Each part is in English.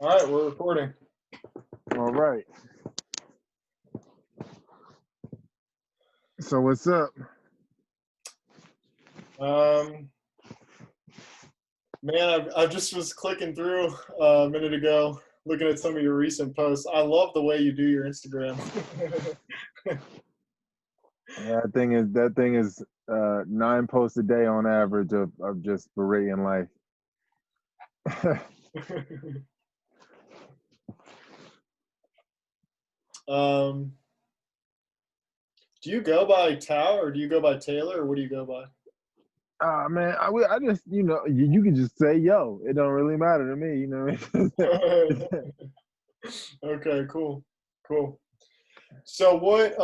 All right, we're recording. All right. So what's up? Um, I just was clicking through a minute ago, looking at some of your recent posts. I love the way you do your Instagram. That thing is 9 posts a day on average of just berating life. um, do you go by Tao or do you go by Taylor or what do you go by? Man, I just you can just say yo. It don't really matter to me, Okay, cool. So what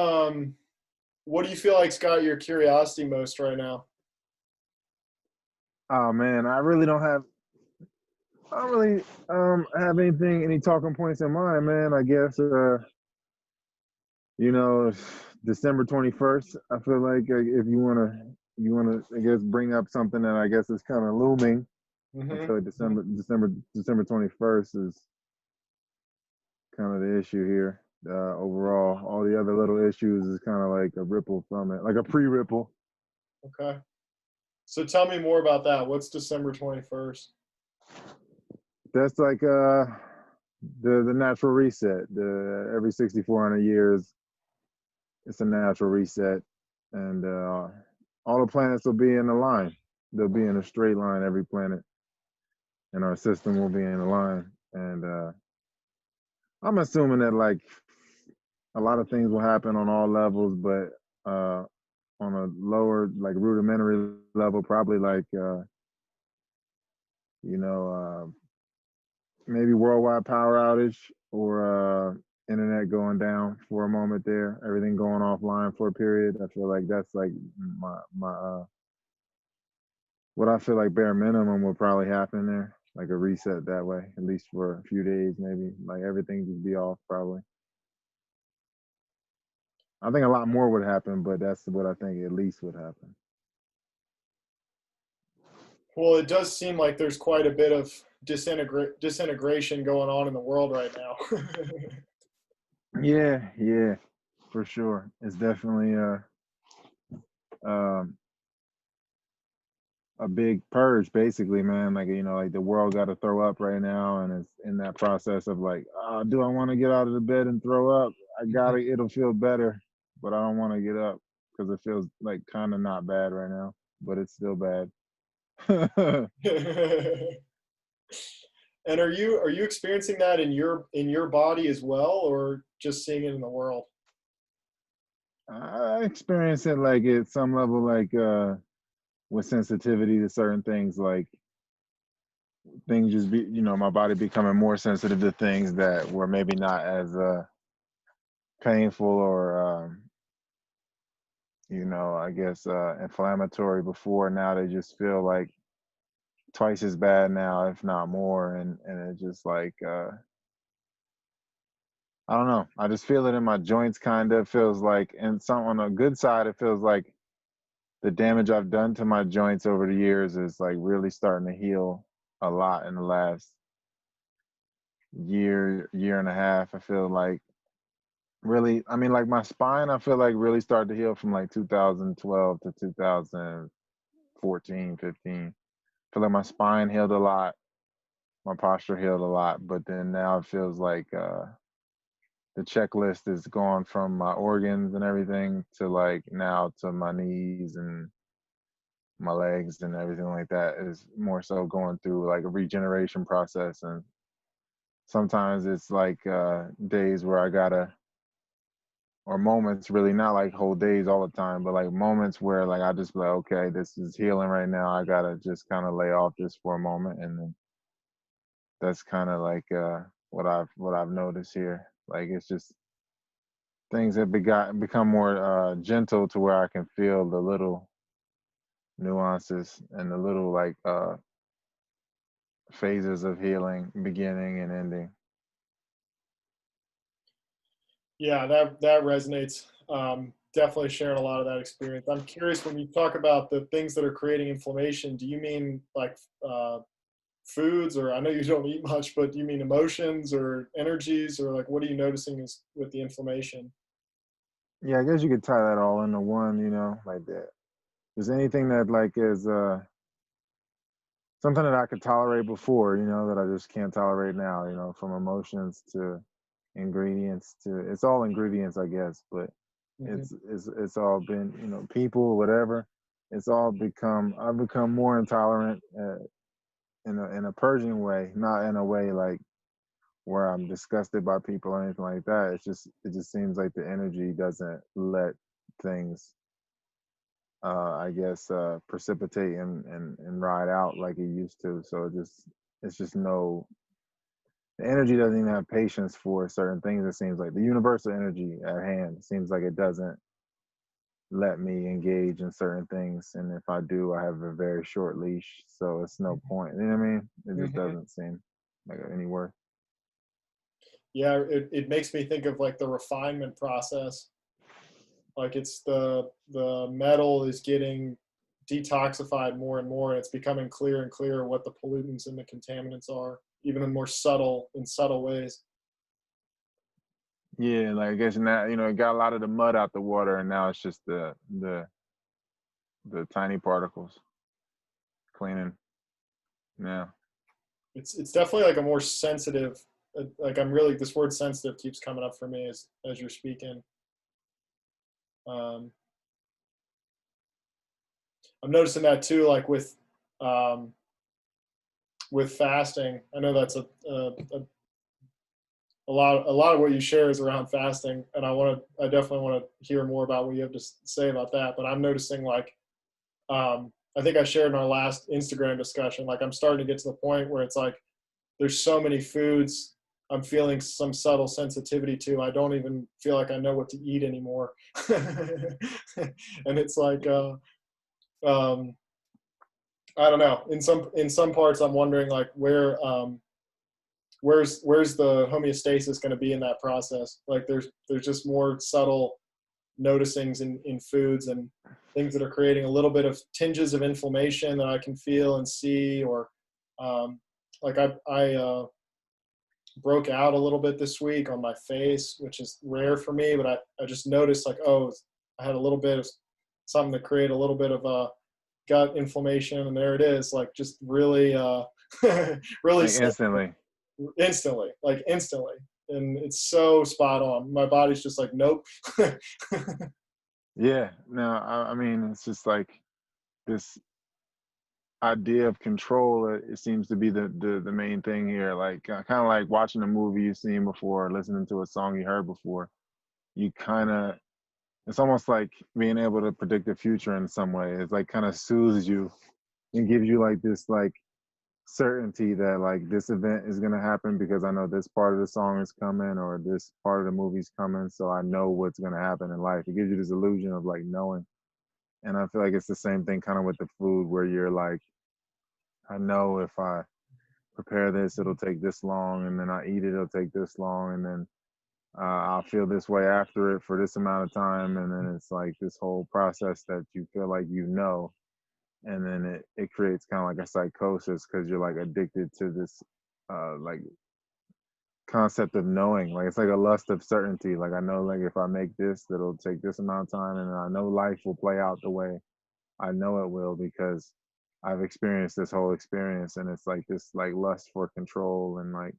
do you feel like's got your curiosity most right now? Oh man, I don't really have any talking points in mind, man. I guess you know December 21st. I feel like if you wanna I guess bring up something that I guess is kind of looming. I Hmm. feel like December 21st is kind of the issue here. Overall, all the other little issues is kind of like a ripple from it, like a pre-ripple. Okay. So tell me more about that. What's December 21st? That's like the natural reset. The every 6,400 years, it's a natural reset, and all the planets will be in a line. They'll be in a straight line. Every planet in our system will be in a line, and I'm assuming that like a lot of things will happen on all levels, but on a lower, like rudimentary level, probably like you know, maybe worldwide power outage or internet going down for a moment there, everything going offline for a period. I feel like that's like my what I feel like bare minimum will probably happen there, like a reset that way, at least for a few days, maybe like everything just be off probably. I think a lot more would happen, but that's what I think at least would happen. Well, it does seem like there's quite a bit of disintegration going on in the world right now. Yeah, for sure. It's definitely um a big purge, basically, man. Like like the world got to throw up right now, and it's in that process of like, do I want to get out of the bed and throw up? I gotta. It'll feel better, but I don't want to get up because it feels like kind of not bad right now, but it's still bad. And are you experiencing that in your body as well, or just seeing it in the world? I experience it like at some level, like with sensitivity to certain things, like things just be, my body becoming more sensitive to things that were maybe not as painful or I guess inflammatory before. Now they just feel like twice as bad now, if not more, and it just like I don't know. I just feel it in my joints. Kind of feels like, and some on a good side, it feels like the damage I've done to my joints over the years is like really starting to heal a lot in the last year and a half. I feel like really, I mean, like my spine, I feel like really started to heal from like 2012 to 2014, 15. I feel like my spine healed a lot, my posture healed a lot, but then now it feels like the checklist is gone from my organs and everything to like now to my knees and my legs and everything like that is more so going through like a regeneration process. And sometimes it's like days where I gotta, or moments really, not like whole days all the time, but like moments where like I just be like, okay, this is healing right now, I gotta just kind of lay off this for a moment. And then that's kind of like what I've noticed here. Like it's just things have become more gentle to where I can feel the little nuances and the little like phases of healing, beginning and ending. Yeah, that resonates. Definitely sharing a lot of that experience. I'm curious, when you talk about the things that are creating inflammation, do you mean like foods, or I know you don't eat much, but do you mean emotions or energies, or like what are you noticing is with the inflammation? Yeah, I guess you could tie that all into one, like that. Is anything that like is something that I could tolerate before, that I just can't tolerate now, from emotions to ingredients to it's all ingredients, I guess, but Hmm. it's all been, people, whatever. It's all become I've become more intolerant in a purging way, not in a way like where I'm disgusted by people or anything like that. It just seems like the energy doesn't let things I guess precipitate and ride out like it used to. So it's just no the energy doesn't even have patience for certain things. It seems like the universal energy at hand seems like it doesn't let me engage in certain things, and if I do, I have a very short leash, so it's no point. You know what I mean? It just Hmm. doesn't seem like any worth. Yeah, it makes me think of like the refinement process. Like it's the metal is getting detoxified more and more, and it's becoming clearer and clearer what the pollutants and the contaminants are, even in subtle ways. Yeah, like I guess now it got a lot of the mud out the water, and now it's just the tiny particles cleaning. Yeah. It's definitely like a more sensitive. Like I'm really this word sensitive keeps coming up for me as you're speaking. Um, I'm noticing that too, like um, with fasting. I know that's a lot of what you share is around fasting, and I definitely want to hear more about what you have to say about that. But I'm noticing like I think I shared in our last Instagram discussion, like I'm starting to get to the point where it's like there's so many foods I'm feeling some subtle sensitivity to. I don't even feel like I know what to eat anymore. And it's like um, I don't know. In some parts, I'm wondering like where's the homeostasis going to be in that process? Like there's just more subtle noticings in foods and things that are creating a little bit of tinges of inflammation that I can feel and see, or like I broke out a little bit this week on my face, which is rare for me, but I just noticed like, oh, I had a little bit of something that created a little bit of gut inflammation, and there it is, like just really, really Like instantly. instantly, like instantly. And it's so spot on. My body's just like, nope. Yeah. No, I mean it's just like this idea of control. It seems to be the main thing here. Like kind of like watching a movie you've seen before, listening to a song you heard before. You kind of it's almost like being able to predict the future in some way. It's like kind of soothes you and gives you like this like certainty that like this event is gonna happen because I know this part of the song is coming or this part of the movie's coming, so I know what's gonna happen in life. It gives you this illusion of like knowing. And I feel like it's the same thing kind of with the food where you're like, I know if I prepare this, it'll take this long, and then I eat it, it'll take this long, and then I'll feel this way after it for this amount of time, and then it's like this whole process that you feel like and then it creates kind of like a psychosis because you're like addicted to this like concept of knowing. Like it's like a lust of certainty. Like I know like if I make this, it'll take this amount of time, and I know life will play out the way I know it will because I've experienced this whole experience, and it's like this like lust for control, and like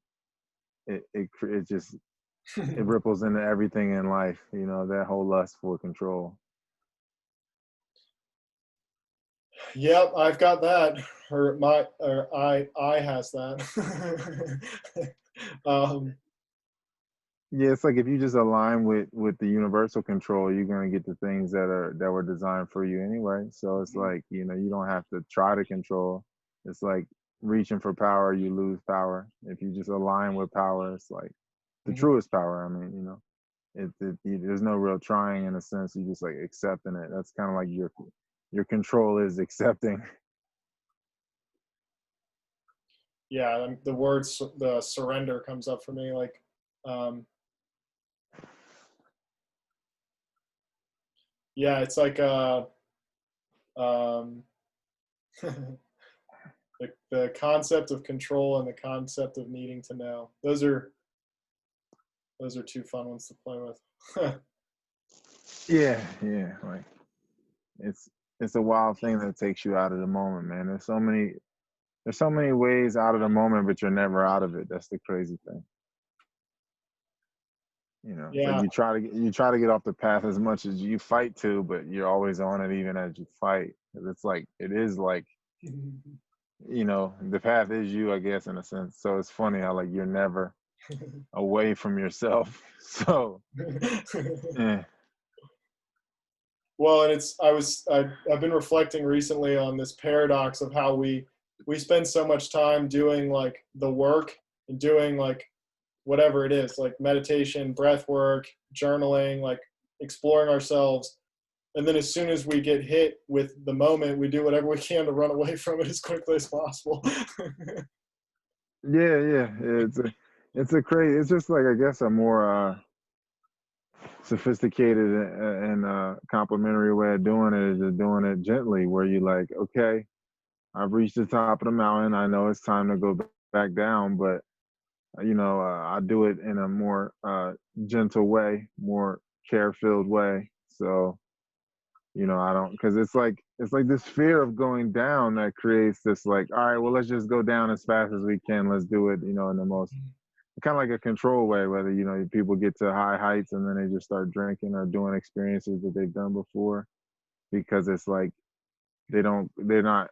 it just it ripples into everything in life. That whole lust for control. Yep, I've got that. Or I has that. um, Yeah, it's like if you just align with the universal control, you're gonna get the things that were designed for you anyway. So it's like you don't have to try to control. It's like reaching for power, you lose power. If you just align with power, it's like the mhm. truest power. I mean, there's no real trying in a sense. You just like accepting it. That's kind of like your control is accepting. Yeah, the words the surrender comes up for me. Like, um, yeah, it's like um, like the concept of control and the concept of needing to know. Those are two fun ones to play with. Yeah, yeah. Like it's it's a wild thing that takes you out of the moment, man. There's so many ways out of the moment, but you're never out of it. That's the crazy thing. You know, it's like Yeah. you try to get off the path as much as you fight to, but you're always on it even as you fight. 'Cause it's like it is like, you know, the path is you, I guess, in a sense. So it's funny how like you're never away from yourself. So eh. Well, and I've been reflecting recently on this paradox of how we spend so much time doing like the work and doing like whatever it is, like meditation, breath work, journaling, like exploring ourselves. And then as soon as we get hit with the moment, we do whatever we can to run away from it as quickly as possible. Yeah, yeah. It's a crazy. It's just like I guess a more sophisticated and complimentary way of doing it is just doing it gently, where you like, okay, I've reached the top of the mountain. I know it's time to go back down, but you know, I do it in a more gentle way, more care-filled way. So you know, I don't, because it's like this fear of going down that creates this like, all right, well, let's just go down as fast as we can. Let's do it, you know, in the most kind of like a control way, whether, you know, people get to high heights and then they just start drinking or doing experiences that they've done before, because it's like they're not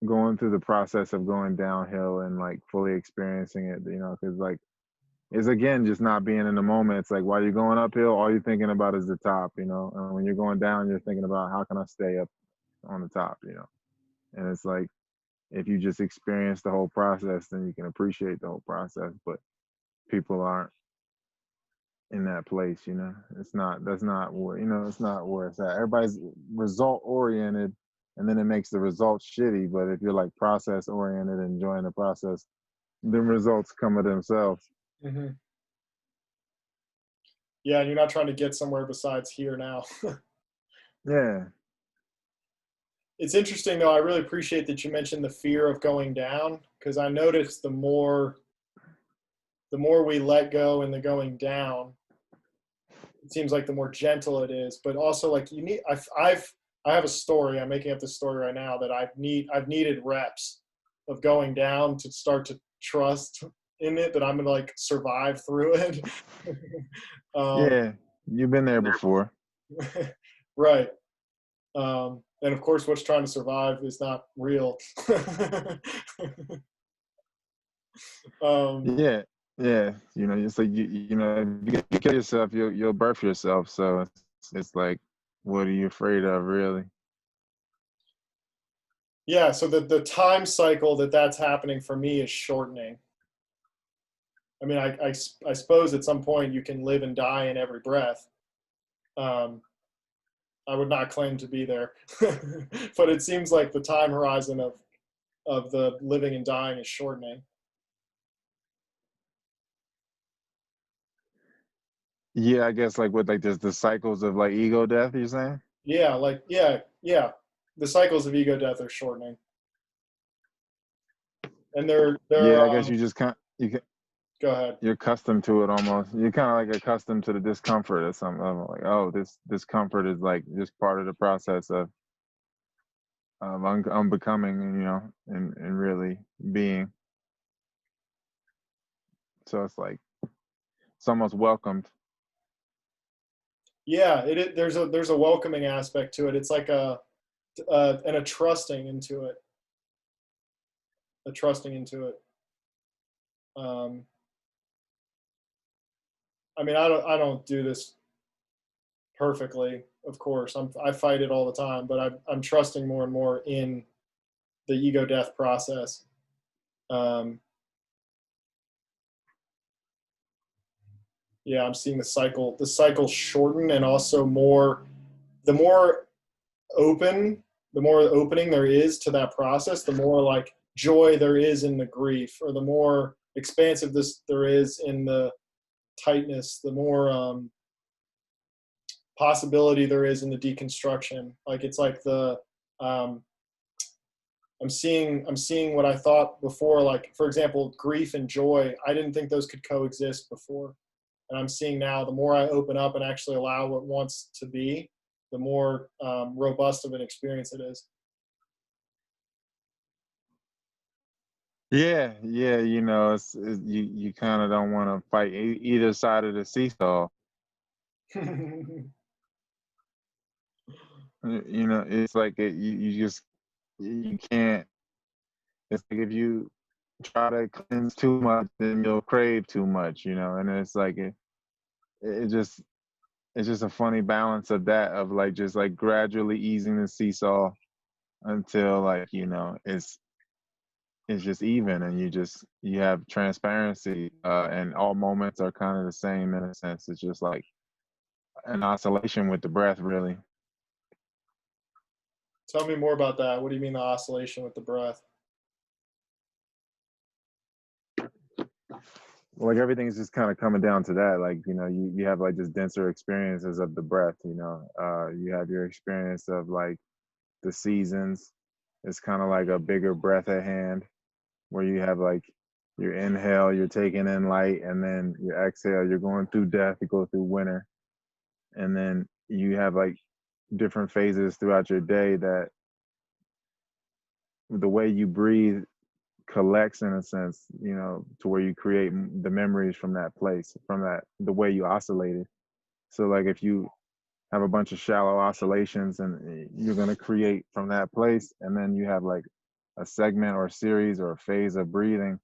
going through the process of going downhill and like fully experiencing it, you know, because like it's again just not being in the moment. It's like while you're going uphill, all you're thinking about is the top, you know, and when you're going down, you're thinking about how can I stay up on the top, you know. And it's like if you just experience the whole process, then you can appreciate the whole process. But people aren't in that place, you know. It's not that's not where, you know, it's not where it's at. Everybody's result oriented, and then it makes the results shitty. But if you're like process oriented, enjoying the process, the results come of themselves. Hmm. Yeah, and you're not trying to get somewhere besides here now. Yeah. It's interesting though. I really appreciate that you mentioned the fear of going down, because I noticed the more we let go in the going down, it seems like the more gentle it is. But also like you need I have a story. I'm making up this story right now that I've needed reps of going down to start to trust in it that I'm gonna like survive through it. um, Yeah. You've been there before. right. And of course, what's trying to survive is not real. um, Yeah. Yeah. You know, it's like you know, if you kill yourself, you'll birth yourself. So it's like, what are you afraid of, really? yeah. So the time cycle that's happening for me is shortening. I mean, I suppose at some point you can live and die in every breath. Um, I would not claim to be there, but it seems like the time horizon of the living and dying is shortening. Yeah, I guess like with like just the cycles of like ego death, you're saying? Yeah, like yeah. The cycles of ego death are shortening, and they're Yeah, I guess you just can't go ahead. you're accustomed to it almost. You're kind of like accustomed to the discomfort or something. Like, oh, this discomfort is like just part of the process of unbecoming, you know, and really being. So it's like it's almost welcomed. Yeah, there's a welcoming aspect to it. It's like and a trusting into it, a trusting into it. Um, I mean, I don't do this perfectly, of course. I fight it all the time, but I'm trusting more and more in the ego death process. Um, yeah, I'm seeing the cycle shorten, and also the more open, the more opening there is to that process, the more like joy there is in the grief, or the more expansive this there is in the tightness, the more possibility there is in the deconstruction. Like it's like um, I'm seeing what I thought before, like for example, grief and joy. I didn't think those could coexist before. And I'm seeing now the more I open up and actually allow what wants to be, the more robust of an experience it is. Yeah, yeah, you kind of don't want to fight either side of the seesaw. It's like you just you can't. It's like if you try to cleanse too much, then you'll crave too much. And it's like it just it's just a funny balance of that, of like just like gradually easing the seesaw until like it's just even, and you have transparency, and all moments are kind of the same in a sense. It's just like an oscillation with the breath, really. Tell me more about that. What do you mean the oscillation with the breath? Like everything's just kind of coming down to that. Like, you have like just denser experiences of the breath. You have your experience of like the seasons. It's kind of like a bigger breath at hand, where you have like your inhale, you're taking in light, and then your exhale, you're going through death, you go through winter. And then you have like different phases throughout your day that the way you breathe collects in a sense, to where you create the memories from that place, from that, the way you oscillated. So like if you have a bunch of shallow oscillations, and you're going to create from that place, and then you have like a segment or a series or a phase of breathing,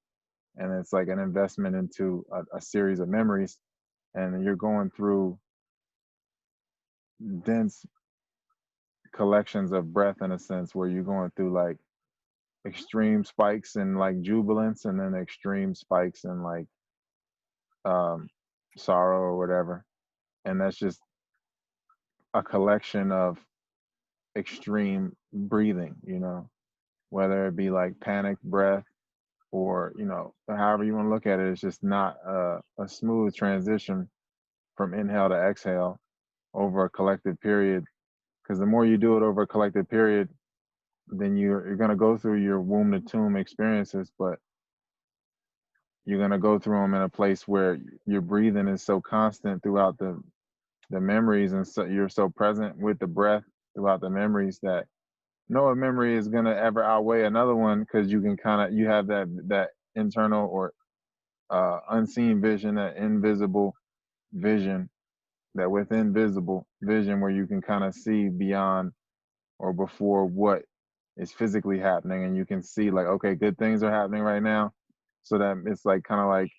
and it's like an investment into a series of memories, and you're going through dense collections of breath in a sense, where you're going through like extreme spikes and like jubilance, and then extreme spikes and like um sorrow or whatever. And that's just a collection of extreme breathing, whether it be like panic breath, or however you want to look at it. It's just not a smooth transition from inhale to exhale over a collective period, because the more you do it over a collective period, then you're going to go through your womb to tomb experiences, but you're going to go through them in a place where your breathing is so constant throughout the memories, and so you're so present with the breath throughout the memories, that no memory is going to ever outweigh another one, because you have that internal or unseen vision, that invisible vision, that within visible vision, where you can kind of see beyond or before what is physically happening, and you can see like, okay, good things are happening right now. So that it's like kind of like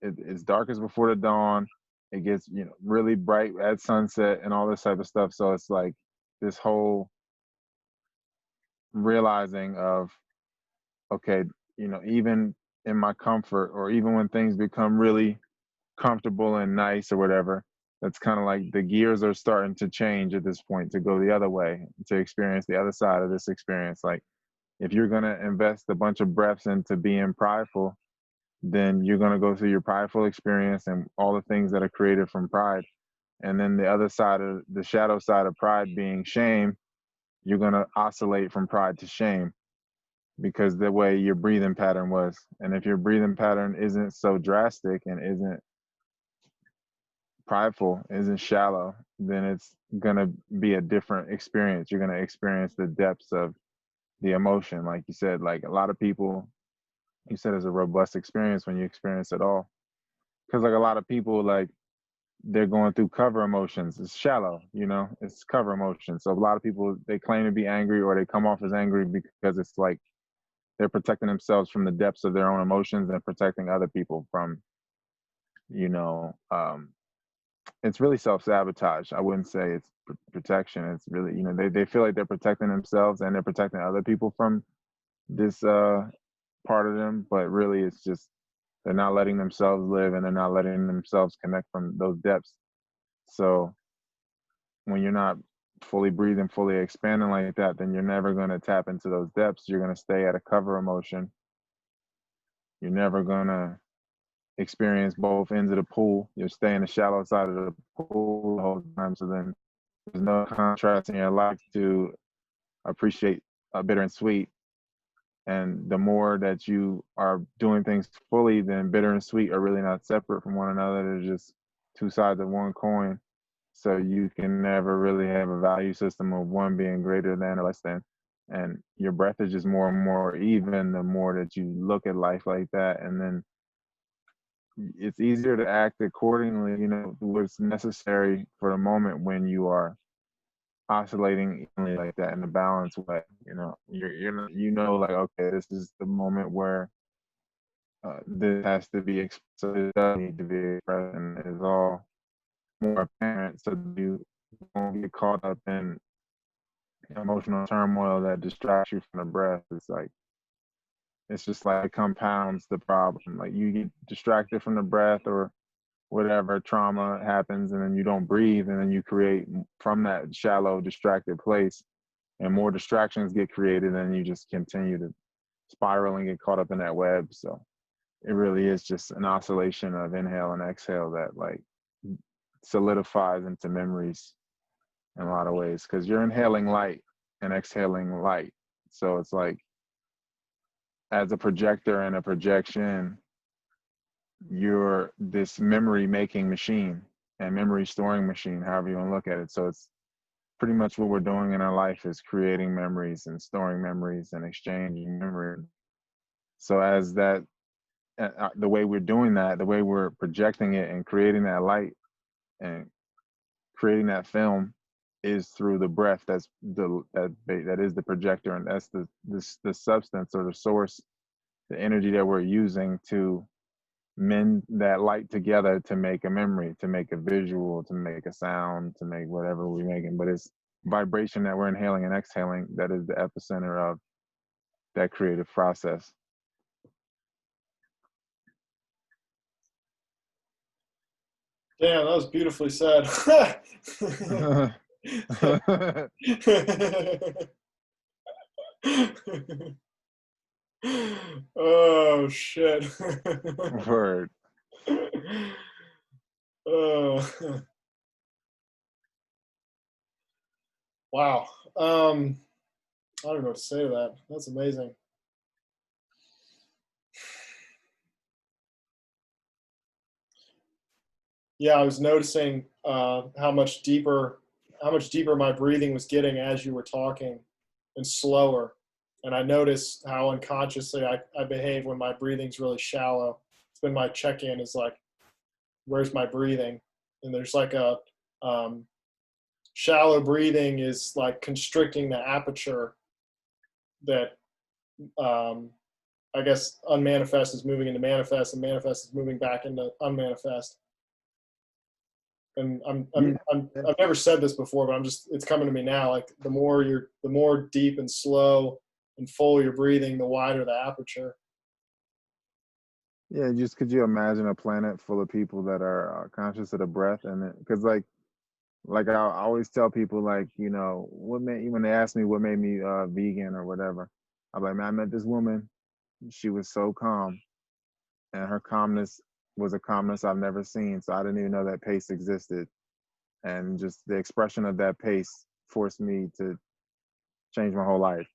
it's darkest before the dawn. It gets really bright at sunset and all this type of stuff. So it's like this whole realizing of, okay, even in my comfort, or even when things become really comfortable and nice or whatever, that's kind of like the gears are starting to change at this point, to go the other way, to experience the other side of this experience. Like if you're going to invest a bunch of breaths into being prideful, then you're going to go through your prideful experience and all the things that are created from pride. And then the other side of the shadow side of pride being shame, you're going to oscillate from pride to shame, because the way your breathing pattern was. And if your breathing pattern isn't so drastic and isn't prideful, isn't shallow, then it's going to be a different experience. You're going to experience the depths of the emotion. Like you said, like a lot of people, you said it's a robust experience when you experience it all. Because like a lot of people, like they're going through cover emotions. It's shallow, it's cover emotions. So a lot of people, they claim to be angry, or they come off as angry because it's like they're protecting themselves from the depths of their own emotions, and protecting other people from, you know, um, it's really self-sabotage. I wouldn't say it's protection. It's really, they feel like they're protecting themselves, and they're protecting other people from this part of them, but really it's just they're not letting themselves live, and they're not letting themselves connect from those depths. So when you're not fully breathing, fully expanding like that, then you're never going to tap into those depths. You're going to stay at a cover emotion. You're never going to experience both ends of the pool. You'll stay in the shallow side of the pool the whole time. So then there's no contrast in your life to appreciate bitter and sweet. And the more that you are doing things fully, then bitter and sweet are really not separate from one another. They're just two sides of one coin. So you can never really have a value system of one being greater than or less than. And your breath is just more and more even the more that you look at life like that. And then it's easier to act accordingly, what's necessary for the moment when you are oscillating evenly like that in a balanced way. Like, okay, this is the moment where this has to be expressed, so it does need to be expressed, and it's all more apparent so that you won't get caught up in emotional turmoil that distracts you from the breath. It's just like it compounds the problem. Like you get distracted from the breath or whatever trauma happens, and then you don't breathe, and then you create from that shallow distracted place, and more distractions get created, and you just continue to spiral and get caught up in that web. So it really is just an oscillation of inhale and exhale that like solidifies into memories in a lot of ways, because you're inhaling light and exhaling light. So it's like, as a projector and a projection, you're this memory making machine and memory storing machine, however you want to look at it. So it's pretty much what we're doing in our life is creating memories and storing memories and exchanging memory. So as that, the way we're doing that, the way we're projecting it and creating that light and creating that film is through the breath. That is the projector, and that's the substance or the source, the energy that we're using to mend that light together to make a memory, to make a visual, to make a sound, to make whatever we're making. But it's vibration that we're inhaling and exhaling that is the epicenter of that creative process. Damn, that was beautifully said. Oh shit. Word. Oh. Wow. I don't know what to say to that. That's amazing. Yeah, I was noticing how much deeper my breathing was getting as you were talking, and slower. And I noticed how unconsciously I behave when my breathing's really shallow. It's been my check-in is like, where's my breathing? And there's like a shallow breathing is like constricting the aperture that I guess unmanifest is moving into manifest, and manifest is moving back into unmanifest. And I've never said this before, but it's coming to me now. Like the more deep and slow and full you're breathing, the wider the aperture. Yeah, just could you imagine a planet full of people that are conscious of the breath? And because like I always tell people, like, what made, when they ask me what made me vegan or whatever, I'm like, man, I met this woman. She was so calm, and her calmness was a calmness I've never seen. So I didn't even know that pace existed, and just the expression of that pace forced me to change my whole life.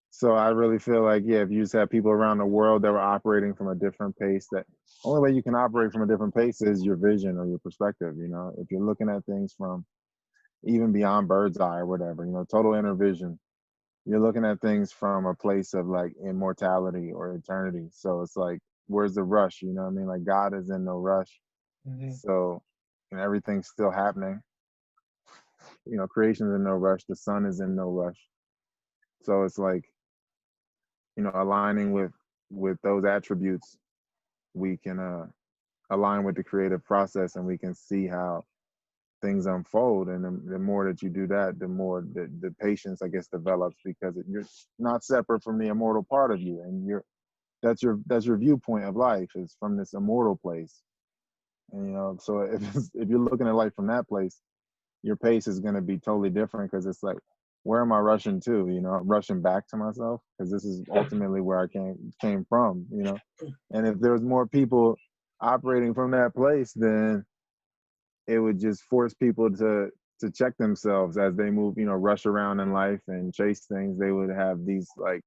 So I really feel like, yeah, if you just have people around the world that were operating from a different pace, that only way you can operate from a different pace is your vision or your perspective. If you're looking at things from even beyond bird's eye or whatever, total inner vision, you're looking at things from a place of like immortality or eternity. So it's like, where's the rush? You know what I mean? Like God is in no rush. Mm-hmm. So, everything's still happening. Creation's in no rush. The sun is in no rush. So it's like, aligning with those attributes, we can align with the creative process, and we can see how things unfold. And the more that you do that, the more the patience, I guess, develops, because you're not separate from the immortal part of you, and that's your viewpoint of life, is from this immortal place. And so if you're looking at life from that place, your pace is going to be totally different, because it's like, where am I rushing to? I'm rushing back to myself, because this is ultimately where I came from. And if there's more people operating from that place, then it would just force people to check themselves as they move, rush around in life and chase things. They would have these like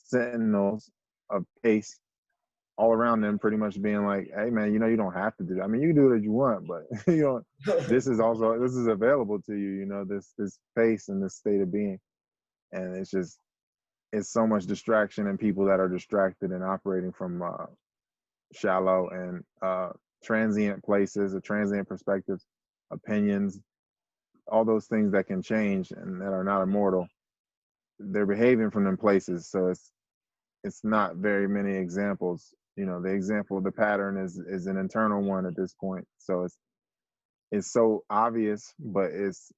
sentinels of pace all around them, pretty much being like, hey man, you know, you don't have to do that. I mean, you can do it if you want, but you know, this is available to you, you know, this pace and this state of being. And it's so much distraction and people that are distracted and operating from shallow and transient places or transient perspectives, opinions, all those things that can change and that are not immortal. They're behaving from them places. So it's not very many examples. You know, the example, the pattern is an internal one at this point. So it's so obvious, but it's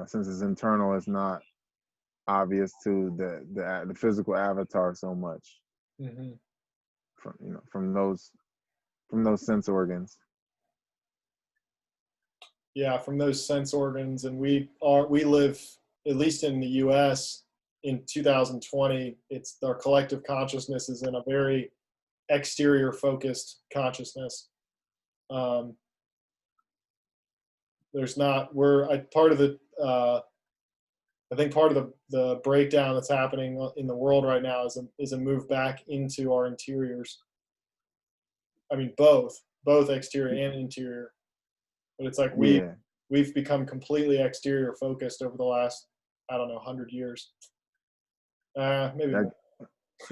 since it's internal, it's not obvious to the physical avatar so much. Mm-hmm. From those sense organs. Yeah, from those sense organs, and we live, at least in the U.S. in 2020. It's our collective consciousness is in a very exterior focused consciousness. There's not part of the I think part of the breakdown that's happening in the world right now is a move back into our interiors. I mean, both exterior and interior. But it's like we've become completely exterior focused over the last, I don't know, 100 years. Maybe.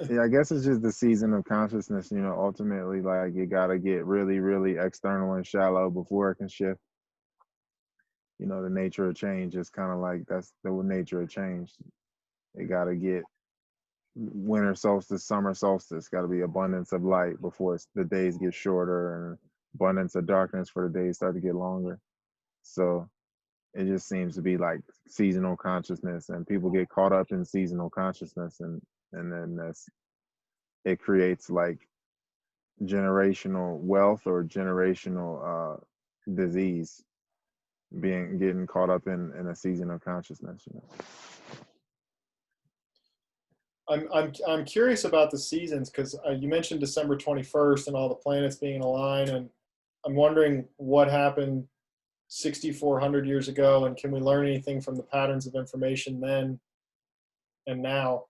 Yeah, I guess it's just the season of consciousness. You know, ultimately, like you got to get really, really external and shallow before it can shift. You know, the nature of change is kind of like that's the nature of change. You got to get winter solstice, summer solstice. Got to be abundance of light before the days get shorter, and abundance of darkness for the days start to get longer. So it just seems to be like seasonal consciousness, and people get caught up in seasonal consciousness, and then it creates like generational wealth or generational disease, getting caught up in a season of consciousness. You know, I'm curious about the seasons because you mentioned December 21st and all the planets being in a line, and I'm wondering what happened 6,400 years ago, and can we learn anything from the patterns of information then and now?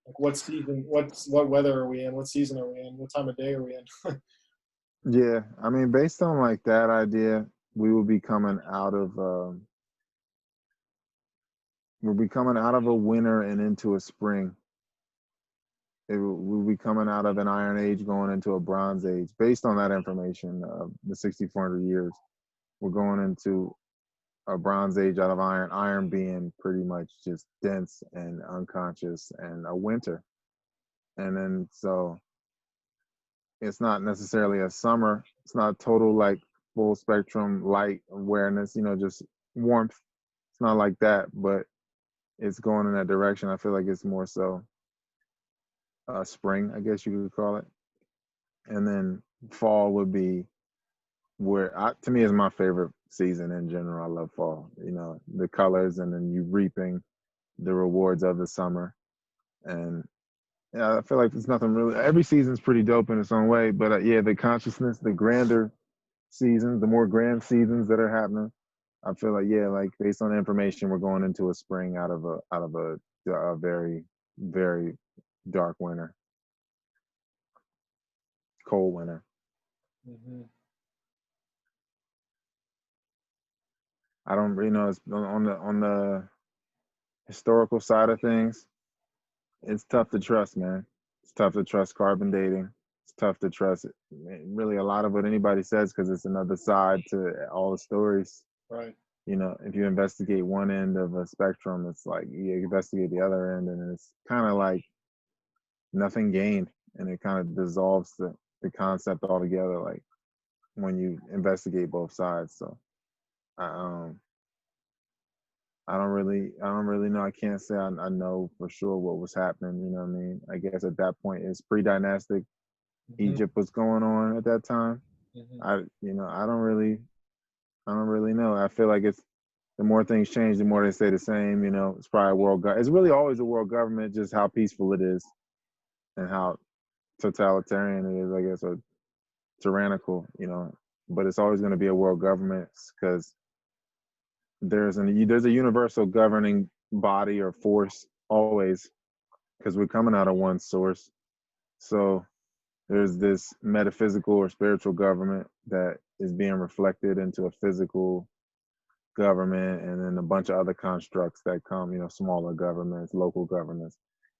Like what season, what weather are we in? What season are we in? What time of day are we in? Yeah, I mean, based on like that idea, we will be coming out of we'll be coming out of a winter and into a spring. We'll be coming out of an Iron Age going into a Bronze Age. Based on that information, the 6,400 years, we're going into a Bronze Age out of iron. Iron being pretty much just dense and unconscious, and a winter. And then so it's not necessarily a summer. It's not total like full spectrum light awareness, you know, just warmth. It's not like that, but it's going in that direction. I feel like it's more so spring, I guess you could call it. And then fall would be to me is my favorite season in general. I love fall, you know, the colors, and then you reaping the rewards of the summer. And yeah, I feel like there's nothing really, every season's pretty dope in its own way, but yeah, the consciousness, the grander seasons, the more grand seasons that are happening, I feel like, yeah, like based on the information, we're going into a spring out of a very, very dark winter, cold winter. Mm-hmm. I don't really know. It's on the historical side of things. It's tough to trust, man. It's tough to trust carbon dating. It's tough to trust really a lot of what anybody says because it's another side to all the stories. Right. You know, if you investigate one end of a spectrum, it's like you investigate the other end, and it's kind of like nothing gained, and it kind of dissolves the concept altogether. Like when you investigate both sides, so I don't really know. I can't say I know for sure what was happening. You know what I mean? I guess at that point it's pre-dynastic Mm-hmm. Egypt was going on at that time. Mm-hmm. I don't really know. I feel like it's the more things change, the more they stay the same. You know, it's probably a it's really always a world government, just how peaceful it is and how totalitarian it is, I guess, or tyrannical, you know. But it's always going to be a world government because there's a universal governing body or force always, because we're coming out of one source. So there's this metaphysical or spiritual government that is being reflected into a physical government, and then a bunch of other constructs that come, smaller governments, local governments.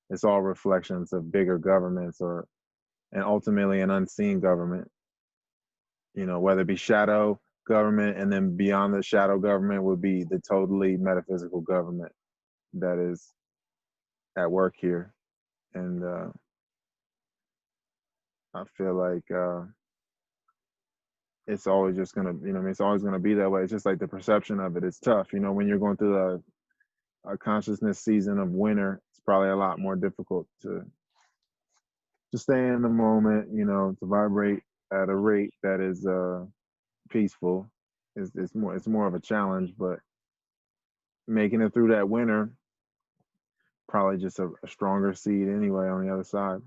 It's all reflections of bigger governments, and ultimately an unseen government, whether it be shadow government, and then beyond the shadow government would be the totally metaphysical government that is at work here. And I feel like it's always just gonna, it's always gonna be that way. It's just like the perception of it is tough. When you're going through a consciousness season of winter, it's probably a lot more difficult to stay in the moment, to vibrate at a rate that is peaceful. It's more of a challenge, but making it through that winter, probably just a stronger seed anyway on the other side.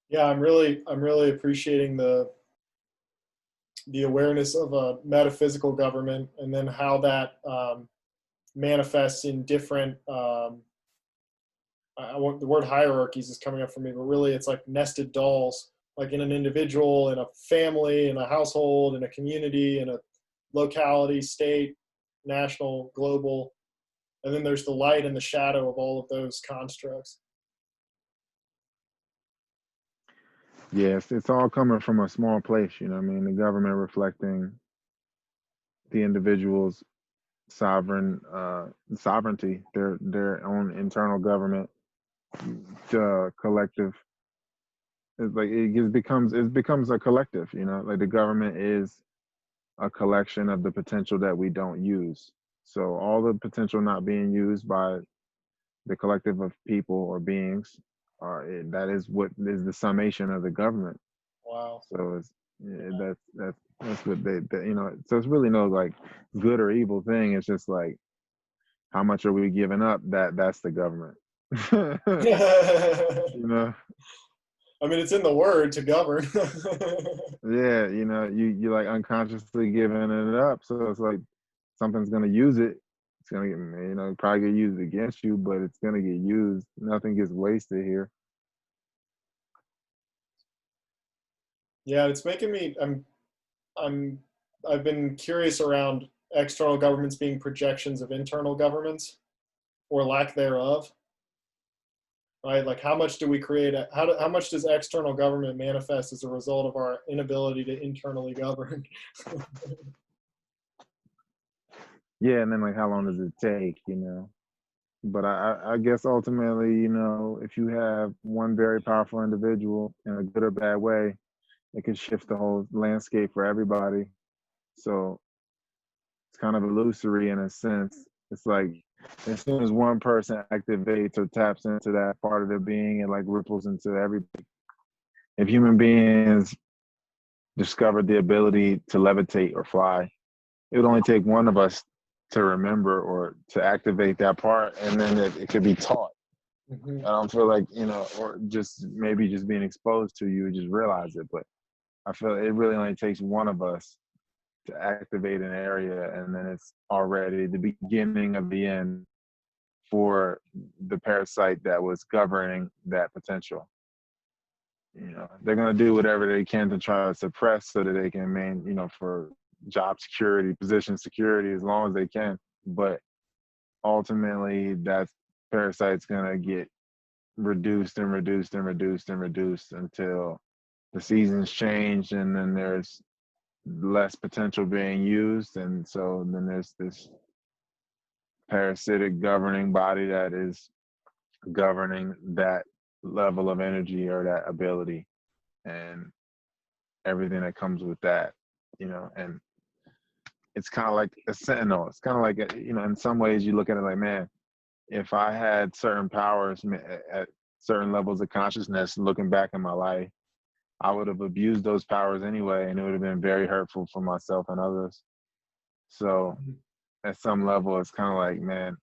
Yeah, I'm really appreciating the awareness of a metaphysical government, and then how that manifests in different. I want the word hierarchies is coming up for me, but really it's like nested dolls, like in an individual, in a family, in a household, in a community, in a locality, state, national, global, and then there's the light and the shadow of all of those constructs. Yes, it's all coming from a small place, I mean, the government reflecting the individual's sovereignty, their own internal government, collective. It's like it becomes a collective, like the government is a collection of the potential that we don't use. So all the potential not being used by the collective of people or beings, that is what is the summation of the government. Wow. So it's, yeah, that's what they. So it's really no like good or evil thing. It's just like how much are we giving up? That's the government. I you know, mean, it's in the word to govern. yeah, you like unconsciously giving it up. So it's like something's gonna use it. It's gonna get, probably get used against you, but it's gonna get used. Nothing gets wasted here. Yeah, it's making me. I'm. I've been curious around external governments being projections of internal governments, or lack thereof. Right? Like, how much do we create? How much does external government manifest as a result of our inability to internally govern? Yeah, and then like how long does it take? But I guess ultimately, if you have one very powerful individual in a good or bad way, it can shift the whole landscape for everybody. So it's kind of illusory in a sense. It's like as soon as one person activates or taps into that part of their being, it like ripples into everybody. If human beings discovered the ability to levitate or fly, it would only take one of us to remember or to activate that part, and then it could be taught. Mhm. I don't feel like, or just maybe just being exposed to, you just realize it. But I feel it really only takes one of us to activate an area, and then it's already the beginning of the end for the parasite that was governing that potential. They're going to do whatever they can to try to suppress so that they can for job security, position security, as long as they can. But ultimately, that parasite's going to get reduced and reduced and reduced and reduced until the seasons change, and then there's less potential being used, and so then there's this parasitic governing body that is governing that level of energy or that ability and everything that comes with that. And it's kind of like a sentinel. It's kind of like in some ways you look at it like, man, if I had certain powers at certain levels of consciousness, looking back in my life, I would have abused those powers anyway, and it would have been very hurtful for myself and others. So at some level, it's kind of like, man,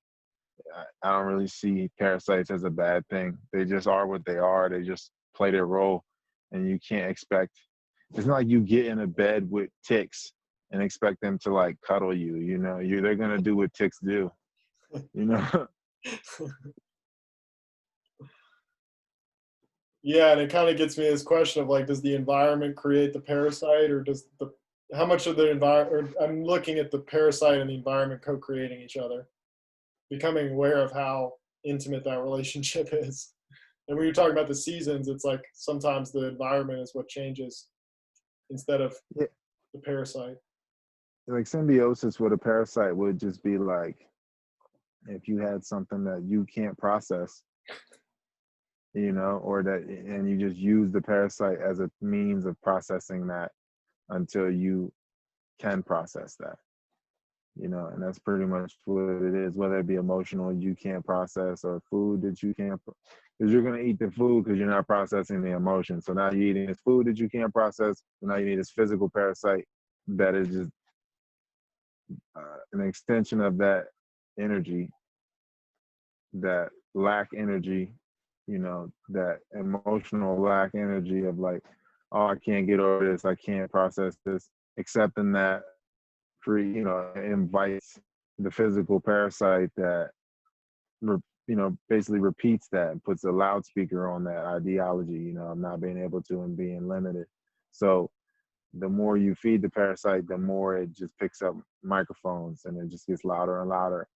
I don't really see parasites as a bad thing. They just are what they are. They just play their role, and you can't expect. It's not like you get in a bed with ticks and expect them to like cuddle you. They're gonna do what ticks do. you know. Yeah, and it kind of gets me this question of like, does the environment create the parasite, or does the how much of the environment? I'm looking at the parasite and the environment co-creating each other, becoming aware of how intimate that relationship is. And when you're talking about the seasons, it's like sometimes the environment is what changes instead of Yeah, the parasite. like symbiosis with a parasite would just be like if you had something that you can't process, or that, and you just use the parasite as a means of processing that until you can process that, and that's pretty much what it is, whether it be emotional you can't process or food that you can't, because you're going to eat the food because you're not processing the emotion. So now you're eating this food that you can't process. So now you need this physical parasite that is just an extension of that energy, that lack energy, that emotional lack energy of like, oh, I can't get over this, I can't process this, accepting that invites the physical parasite that basically repeats that and puts a loudspeaker on that ideology, of not being able to and being limited. So the more you feed the parasite, the more it just picks up microphones and it just gets louder and louder.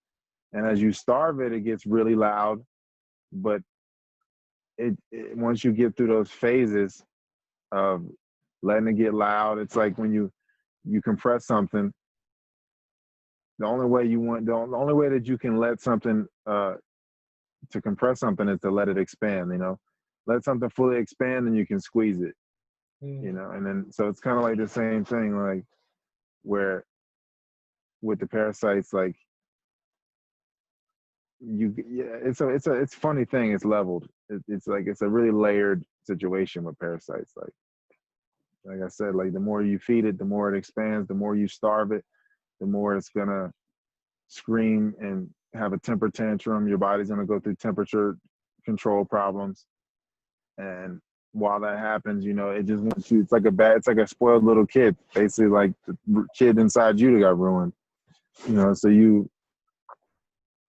And as you starve it, it gets really loud. But once you get through those phases of letting it get loud, it's like when you compress something. The only way that you can let something to compress something is to let it expand. Let something fully expand, and you can squeeze it. Mm. And then so it's kind of like the same thing, like where with the parasites, like it's a funny thing. It's leveled. It's like it's a really layered situation with parasites. Like I said, like the more you feed it, the more it expands. The more you starve it, the more it's gonna scream and have a temper tantrum. Your body's gonna go through temperature control problems, and while that happens, it just wants you. It's like a spoiled little kid, basically, like the kid inside you that got ruined. So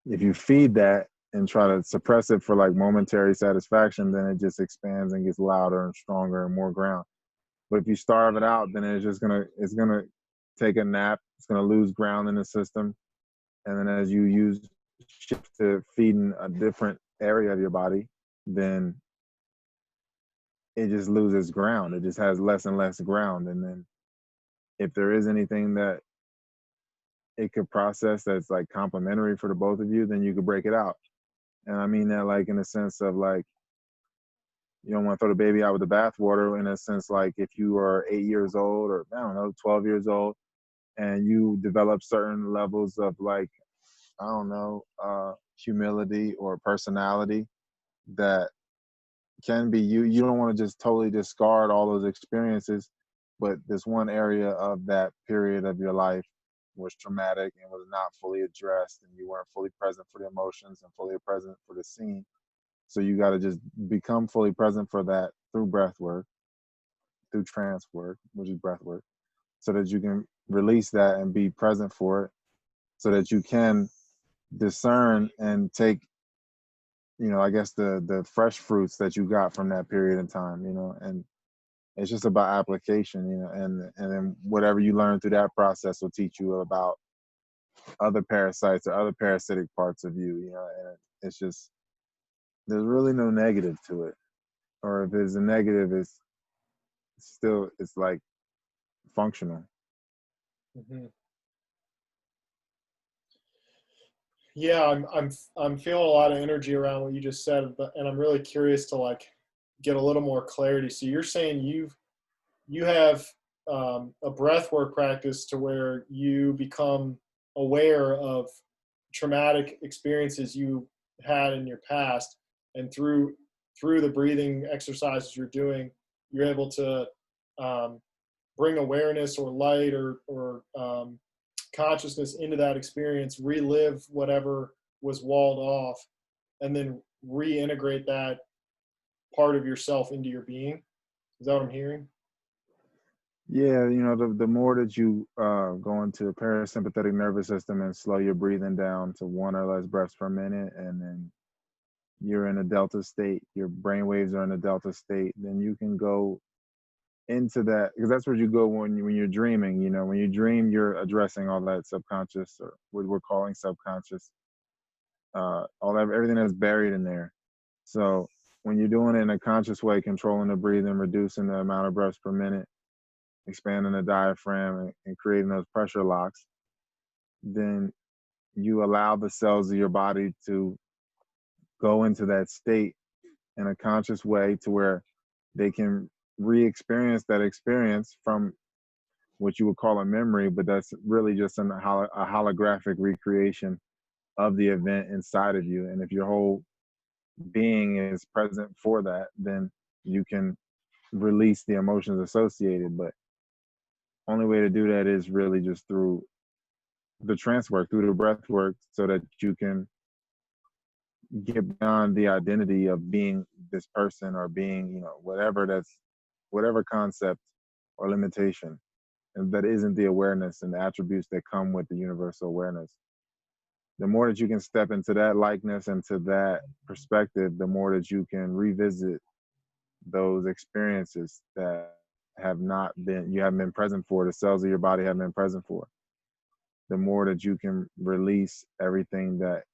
if you feed that and try to suppress it for like momentary satisfaction, then it just expands and gets louder and stronger and more ground. But if you starve it out, then it's gonna take a nap. It's gonna lose ground in the system, and then as you shift to feeding a different area of your body, then it just loses ground. It just has less and less ground, and then if there is anything that it could process that's like complementary for the both of you, then you could break it out. And I mean that like in the sense of like you don't want to throw the baby out with the bathwater, in a sense like if you are 8 years old or I don't know 12 years old and you develop certain levels of like I don't know humility or personality that can be you don't want to just totally discard all those experiences, but this one area of that period of your life was traumatic and was not fully addressed and you weren't fully present for the emotions and fully present for the scene. So you got to just become fully present for that through breath work, through trance work, which is breath work, so that you can release that and be present for it, so that you can discern and take, I guess the fresh fruits that you got from that period in time, and it's just about application, and then whatever you learn through that process will teach you about other parasites or other parasitic parts of you, and it's just there's really no negative to it, or if there's a negative, it's like functional. Hmm. Yeah, I'm feeling a lot of energy around what you just said, and I'm really curious to like get a little more clarity. So you're saying you have a breathwork practice to where you become aware of traumatic experiences you had in your past, and through the breathing exercises you're doing, you're able to um, bring awareness or light or consciousness into that experience, relive whatever was walled off, and then reintegrate that part of yourself into your being. Is that what I'm hearing? Yeah, the more that you go into the parasympathetic nervous system and slow your breathing down to one or less breaths per minute, and then you're in a delta state, your brain waves are in a delta state, then you can go into that, because that's where you go when you're dreaming. When you dream, you're addressing all that subconscious, or what we're calling subconscious, all that, everything that's buried in there. So when you're doing it in a conscious way, controlling the breathing, reducing the amount of breaths per minute, expanding the diaphragm, and creating those pressure locks, then you allow the cells of your body to go into that state in a conscious way, to where they can re-experience that experience from what you would call a memory, but that's really just a holographic recreation of the event inside of you. And if your whole being is present for that, then you can release the emotions associated. But only way to do that is really just through the trance work, through the breath work, so that you can get beyond the identity of being this person, or being, whatever concept or limitation, and that isn't the awareness and the attributes that come with the universal awareness. The more that you can step into that likeness and to that perspective, the more that you can revisit those experiences that you haven't been present for, the cells of your body haven't been present for. The more that you can release everything that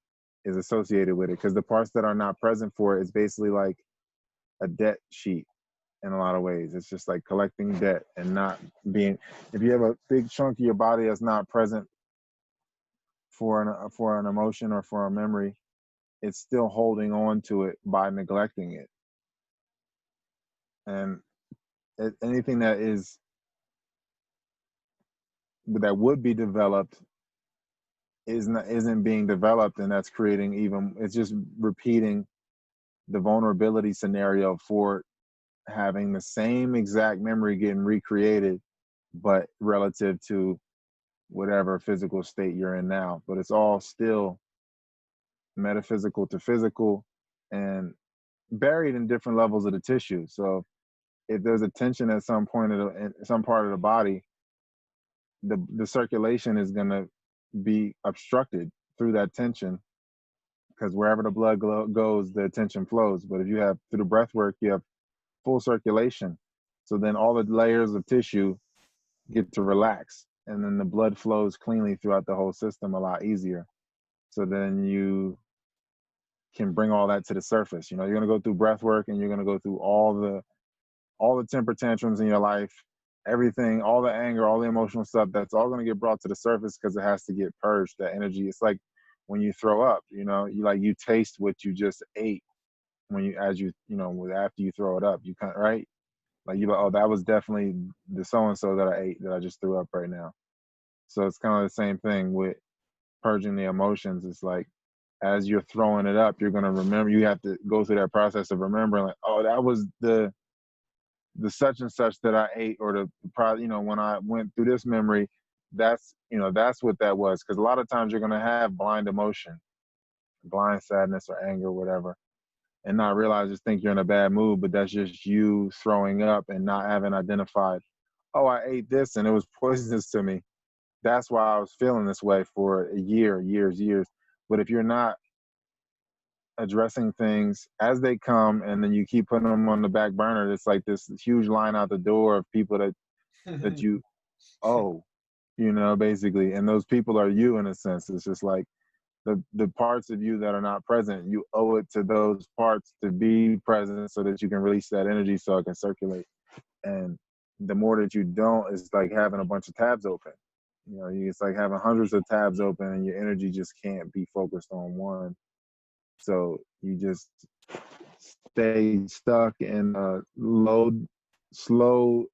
is associated with it, because the parts that are not present for it is basically like a debt sheet. In a lot of ways, it's just like collecting debt and not being, if you have a big chunk of your body that's not present for an emotion or for a memory, it's still holding on to it by neglecting it. And anything that would be developed isn't being developed, and that's creating, even, it's just repeating the vulnerability scenario for having the same exact memory getting recreated, but relative to whatever physical state you're in now. But it's all still metaphysical to physical, and buried in different levels of the tissue. So if there's a tension at some point in some part of the body, the circulation is going to be obstructed through that tension, because wherever the blood goes, the tension flows. But if you have, through the breath work, you have full circulation. So then all the layers of tissue get to relax, and then the blood flows cleanly throughout the whole system a lot easier. So then you can bring all that to the surface. You're going to go through breath work, and you're going to go through all the temper tantrums in your life, everything, all the anger, all the emotional stuff. That's all going to get brought to the surface, because it has to get purged. That energy. It's like when you throw up. You taste what you just ate when after you throw it up. You kind of, right. Like you like, oh, that was definitely the so and so that I ate, that I just threw up right now. So it's kind of the same thing with purging the emotions. It's like, as you're throwing it up, you're going to remember. You have to go through that process of remembering, like, oh, that was the such and such that I ate, or when I went through this memory, that's what that was. Because a lot of times you're going to have blind emotion, blind sadness or anger, whatever, and not realize, just think you're in a bad mood, but that's just you throwing up and not having identified, oh, I ate this and it was poisonous to me. That's why I was feeling this way for a year, years. But if you're not addressing things as they come, and then you keep putting them on the back burner, it's like this huge line out the door of people that you owe, basically. And those people are you, in a sense. It's just like the parts of you that are not present, you owe it to those parts to be present, so that you can release that energy, so it can circulate. And the more that you don't, it's like having a bunch of tabs open. It's like having hundreds of tabs open, and your energy just can't be focused on one. So you just stay stuck in a slow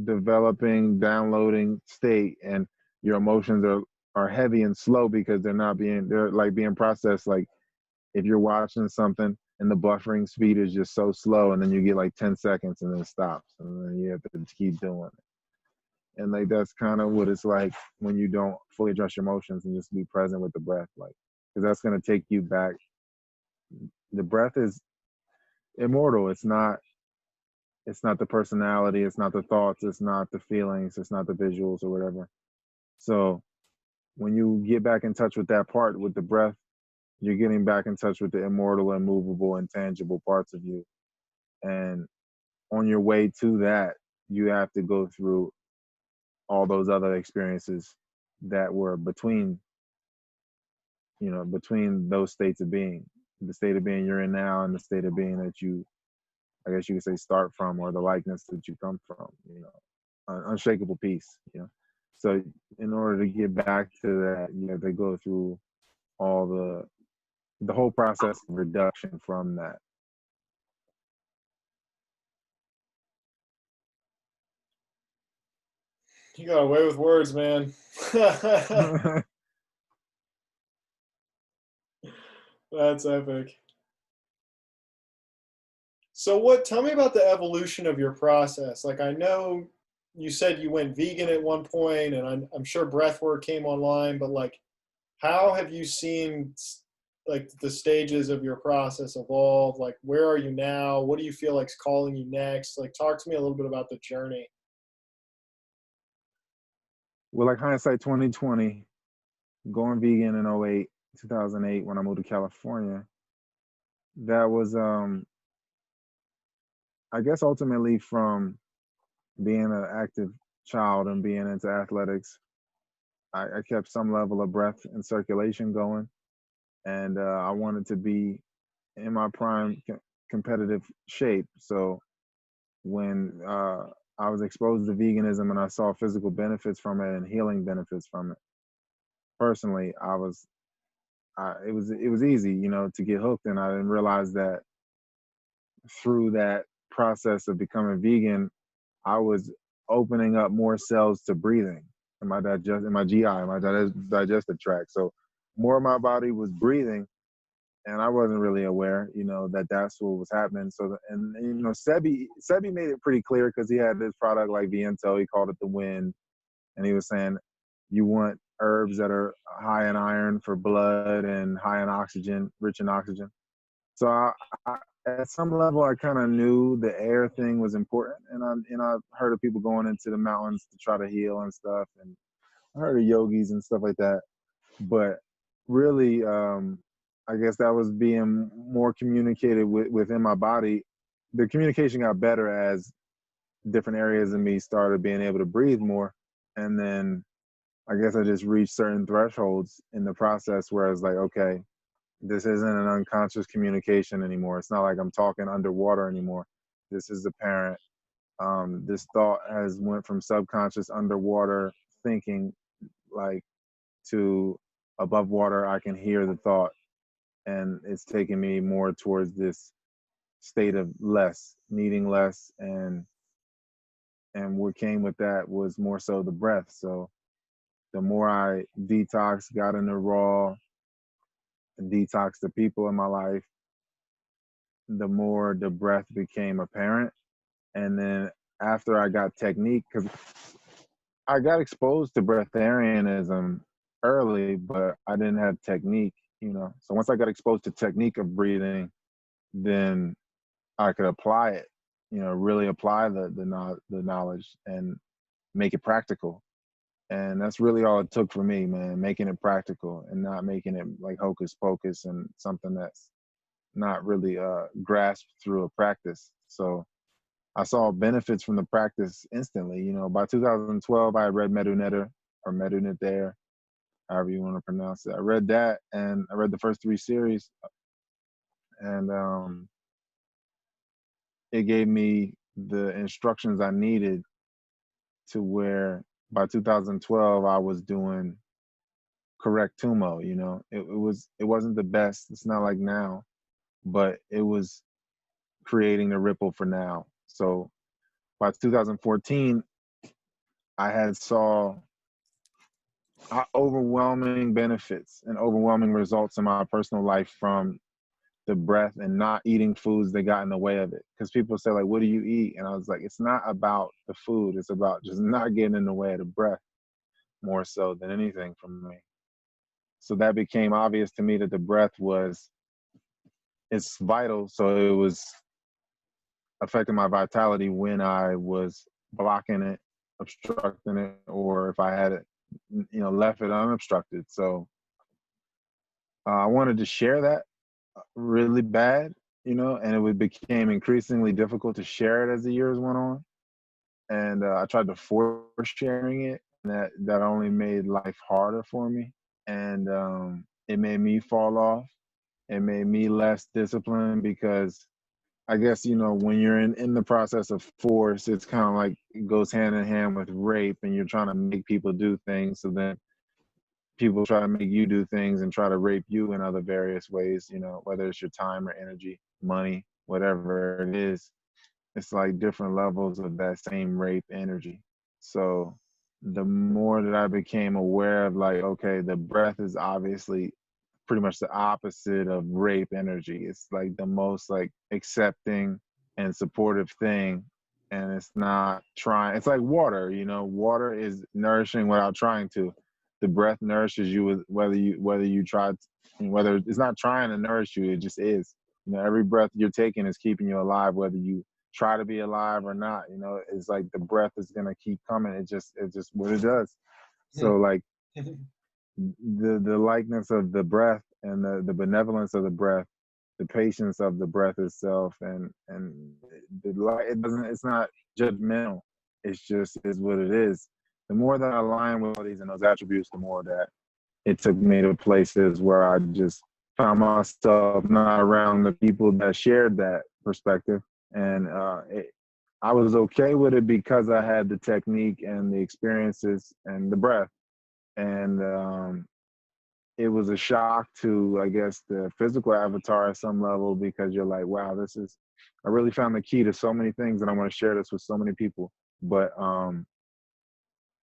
developing, downloading state, and your emotions are heavy and slow, because they're like being processed. Like if you're watching something and the buffering speed is just so slow, and then you get like 10 seconds and then it stops, and then you have to keep doing it. And like that's kind of what it's like when you don't fully address your emotions and just be present with the breath, like, because that's going to take you back. The breath is immortal. It's not It's not the personality, it's not the thoughts, it's not the feelings, it's not the visuals or whatever. So when you get back in touch with that part, with the breath, you're getting back in touch with the immortal, immovable, intangible parts of you. And on your way to that, you have to go through all those other experiences that were between, between those states of being, the state of being you're in now and the state of being that you, I guess you could say, start from, or the likeness that you come from, unshakable peace. So in order to get back to that, you have to go through all the whole process of reduction from that. You got away with words, man. That's epic. So tell me about the evolution of your process. Like, I know you said you went vegan at one point, and I'm sure breathwork came online, but like, how have you seen like the stages of your process evolve? Like, where are you now? What do you feel like's calling you next? Like, talk to me a little bit about the journey. Well, like hindsight 2020, going vegan in 08, 2008, when I moved to California, that was, I guess, ultimately from being an active child and being into athletics. I kept some level of breath and circulation going, and I wanted to be in my prime competitive shape. So when I was exposed to veganism and I saw physical benefits from it and healing benefits from it, personally, it was easy, to get hooked, and I didn't realize that through that process of becoming vegan, I was opening up more cells to breathing in my GI, my digestive tract. So more of my body was breathing, and I wasn't really aware, that that's what was happening. So, Sebi made it pretty clear because he had this product like Viento. He called it the Wind, and he was saying you want herbs that are high in iron for blood and high in oxygen, rich in oxygen. So I, at some level, I kind of knew the air thing was important, and I heard of people going into the mountains to try to heal and stuff, and I heard of yogis and stuff like that. But really, I guess that was being more communicated within my body. The communication got better as different areas of me started being able to breathe more, and then I guess I just reached certain thresholds in the process where I was like, okay, this isn't an unconscious communication anymore. It's not like I'm talking underwater anymore. This is apparent. This thought has went from subconscious underwater thinking, like, to above water. I can hear the thought, and it's taking me more towards this state of less, needing less, and what came with that was more so the breath. So the more I detox, got into raw, and detox the people in my life, the more the breath became apparent. And then after I got technique, because I got exposed to breatharianism early, but I didn't have technique. So once I got exposed to technique of breathing, then I could apply it, really apply the knowledge and make it practical. And that's really all it took for me, man, making it practical and not making it like hocus pocus and something that's not really grasped through a practice. So I saw benefits from the practice instantly. By 2012, I read Medunetta or Medunetta, however you want to pronounce it. I read that, and I read the first 3 series, and it gave me the instructions I needed to where by 2012 I was doing correct tumo. It wasn't the best. It's not like now, but it was creating the ripple for now. So by 2014, I had saw overwhelming benefits and overwhelming results in my personal life from the breath and not eating foods that got in the way of it. Because people say, like, what do you eat? And I was like, it's not about the food. It's about just not getting in the way of the breath more so than anything for me. So that became obvious to me that the breath it's vital. So it was affecting my vitality when I was blocking it, obstructing it, or if I had it, left it unobstructed. So I wanted to share that really bad, and became increasingly difficult to share it as the years went on. And I tried to force sharing it, and that only made life harder for me. And it made me fall off. It made me less disciplined because I guess, when you're in the process of force, it's kind of like it goes hand in hand with rape, and you're trying to make people do things. So then people try to make you do things and try to rape you in other various ways, whether it's your time or energy, money, whatever it is. It's like different levels of that same rape energy. So the more that I became aware of, like, okay, the breath is obviously pretty much the opposite of rape energy. It's like the most like accepting and supportive thing. And it's not trying, it's like water, water is nourishing without trying to. The breath nourishes you with whether you try, whether it's not trying to nourish you, it just is. Every breath you're taking is keeping you alive, whether you try to be alive or not. It's like the breath is gonna keep coming. It's just what it does. So like the likeness of the breath and the benevolence of the breath, the patience of the breath itself, and it's not judgmental. It's just is what it is. The more that I align with all these and those attributes, the more that it took me to places where I just found myself not around the people that shared that perspective. And I was okay with it because I had the technique and the experiences and the breath. And it was a shock to, I guess, the physical avatar at some level, because you're like, wow, I really found the key to so many things, and I want to share this with so many people. But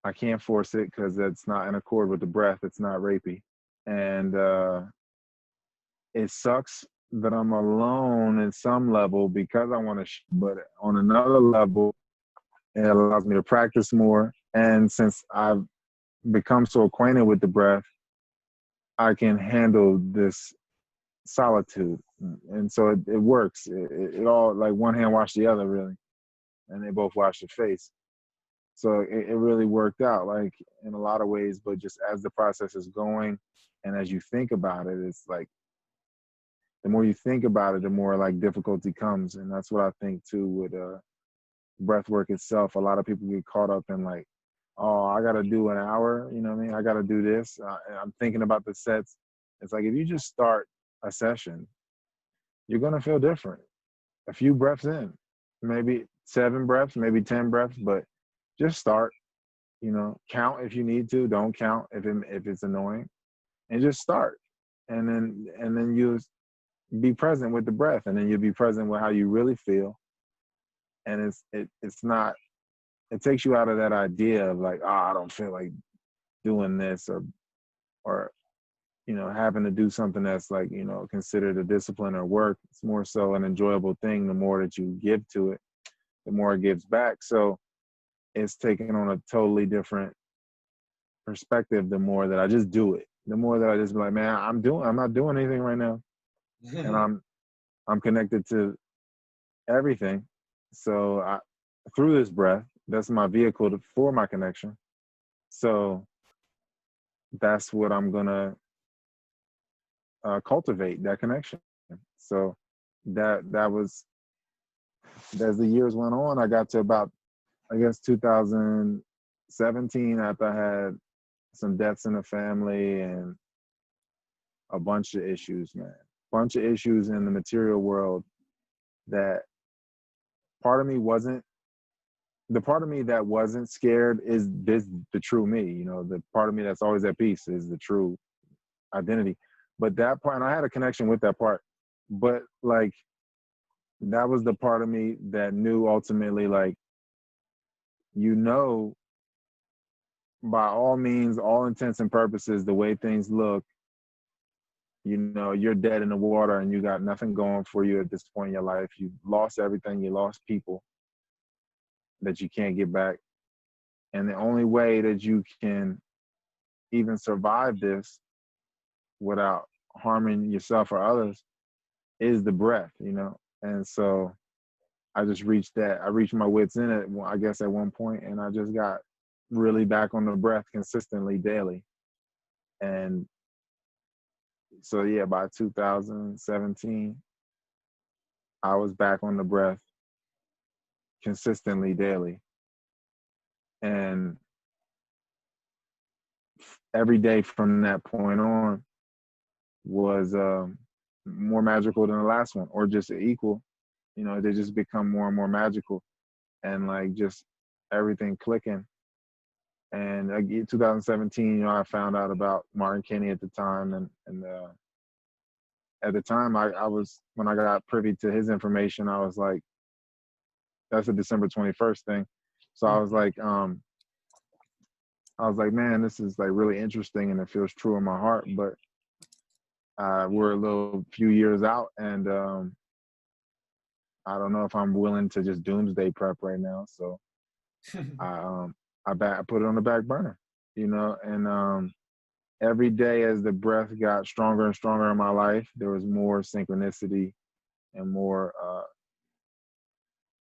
I can't force it because it's not in accord with the breath. It's not rapey. And it sucks that I'm alone in some level because I want to, but on another level, it allows me to practice more. And since I've become so acquainted with the breath, I can handle this solitude. And so it works. It all, like one hand wash the other, really. And they both wash your face. So it really worked out, like, in a lot of ways. But just as the process is going and as you think about it, it's like the more you think about it, the more like difficulty comes. And that's what I think too with breath work itself. A lot of people get caught up in like, oh, I got to do an hour, you know what I mean? I got to do this. I'm thinking about the sets. It's like if you just start a session, you're going to feel different. A few breaths in, maybe 7 breaths, maybe 10 breaths, but just start, count if you need to, don't count if it's annoying, and just start. And then you be present with the breath, and then you'll be present with how you really feel. And it's not, it takes you out of that idea of like, oh, I don't feel like doing this, or having to do something that's like, considered a discipline or work. It's more so an enjoyable thing. The more that you give to it, the more it gives back. So it's taken on a totally different perspective the more that I just do it. The more that I just be like, man, I'm not doing anything right now. And I'm connected to everything. So through this breath, that's my vehicle for my connection. So that's what I'm gonna cultivate, that connection. So that was, as the years went on, I got to about, I guess, 2017, after I had some deaths in the family and a bunch of issues, man. Bunch of issues in the material world, that part of me wasn't, the part of me that wasn't scared is the true me. The part of me that's always at peace is the true identity. But that part, and I had a connection with that part, but like, that was the part of me that knew ultimately, like, by all means, all intents and purposes, the way things look, you're dead in the water and you got nothing going for you at this point in your life. You lost everything. You lost people that you can't get back. And the only way that you can even survive this without harming yourself or others is the breath. And so I just reached that. I reached my wits in at, I guess, at one point, and I just got really back on the breath consistently daily. And so yeah, by 2017, I was back on the breath consistently daily. And every day from that point on was more magical than the last one, or just equal. You know, they just become more and more magical, and like just everything clicking. And 2017, you know, I found out about Martin Kinney at the time, and at the time, I was, when I got privy to his information, I was like, that's a December 21st thing. So I was like, man, this is like really interesting, and it feels true in my heart. But we're a little few years out, and I don't know if I'm willing to just doomsday prep right now. So I I put it on the back burner, you know, and every day as the breath got stronger and stronger in my life, there was more synchronicity and more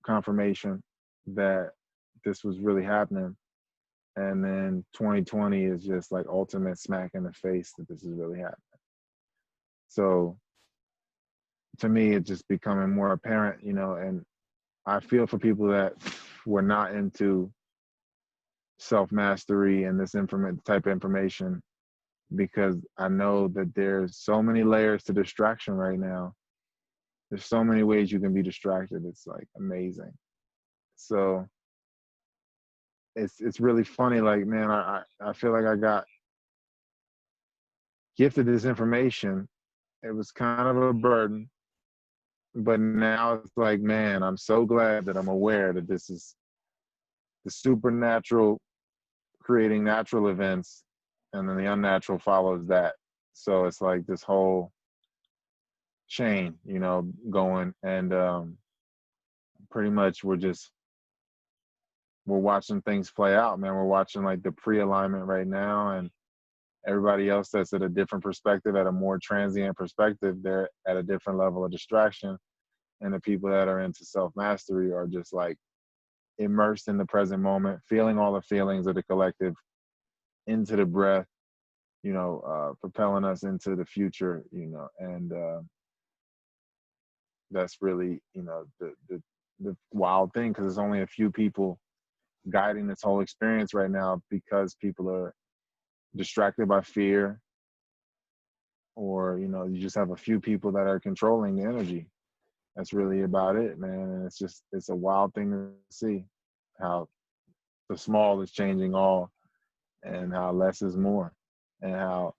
confirmation that this was really happening. And then 2020 is just like ultimate smack in the face that this is really happening. So to me, it's just becoming more apparent, you know, and I feel for people that were not into self-mastery and this type of information, because I know that there's so many layers to distraction right now. There's so many ways you can be distracted. It's like amazing. So it's really funny. Like, man, I feel like I got gifted this information. It was kind of a burden, but now it's like, man, I'm so glad that I'm aware that this is the supernatural creating natural events, and then the unnatural follows that. So it's like this whole chain, you know, going, and pretty much we're watching things play out, man. We're watching like the pre-alignment right now, and everybody else that's at a different perspective, at a more transient perspective, they're at a different level of distraction. And the people that are into self-mastery are just like immersed in the present moment, feeling all the feelings of the collective into the breath, you know, propelling us into the future, you know, and that's really, you know, the wild thing, because there's only a few people guiding this whole experience right now, because people are distracted by fear, or, you know, you just have a few people that are controlling the energy. That's really about it, man. And it's a wild thing to see how the small is changing all, and how less is more, and how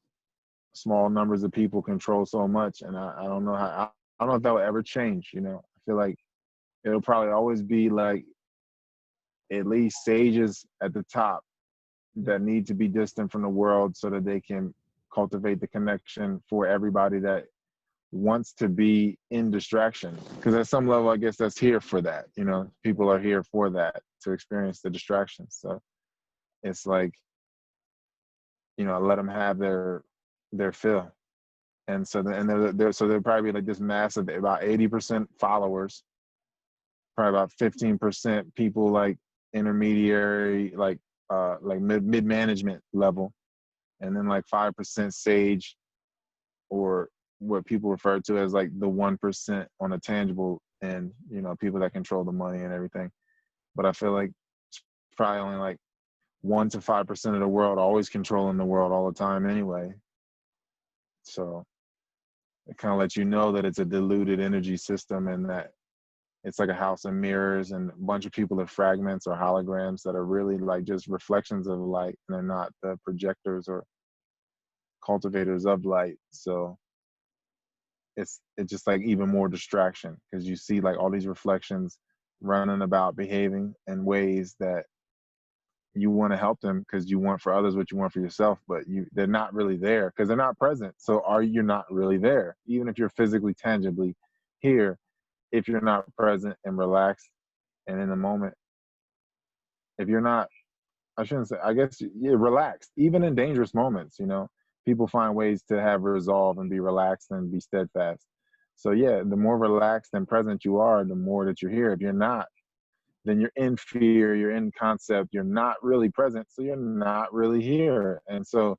small numbers of people control so much. And I don't know I don't know if that will ever change. You know, I feel like it'll probably always be like at least sages at the top that need to be distant from the world, so that they can cultivate the connection for everybody that wants to be in distraction. Because at some level, I guess that's here for that. You know, people are here for that, to experience the distractions. So it's like, you know, let them have their fill. And so they're probably like this massive, about 80% followers, probably about 15% people like intermediary, like mid management level, and then like 5% sage, or what people refer to as like the 1% on a tangible end, you know, people that control the money and everything. But I feel like it's probably only like 1 to 5% of the world always controlling the world all the time anyway. So it kind of lets you know that it's a diluted energy system, and that it's like a house of mirrors, and a bunch of people are fragments or holograms that are really like just reflections of light, and they're not the projectors or cultivators of light. So it's just like even more distraction, because you see like all these reflections running about, behaving in ways that you want to help them, because you want for others what you want for yourself, but they're not really there because they're not present. So you're not really there, even if you're physically tangibly here. If you're not present and relaxed and in the moment, if you're not, I shouldn't say, I guess, you're relaxed even in dangerous moments. You know, people find ways to have resolve and be relaxed and be steadfast. So yeah, the more relaxed and present you are, the more that you're here. If you're not, then you're in fear, you're in concept, you're not really present, so you're not really here. And so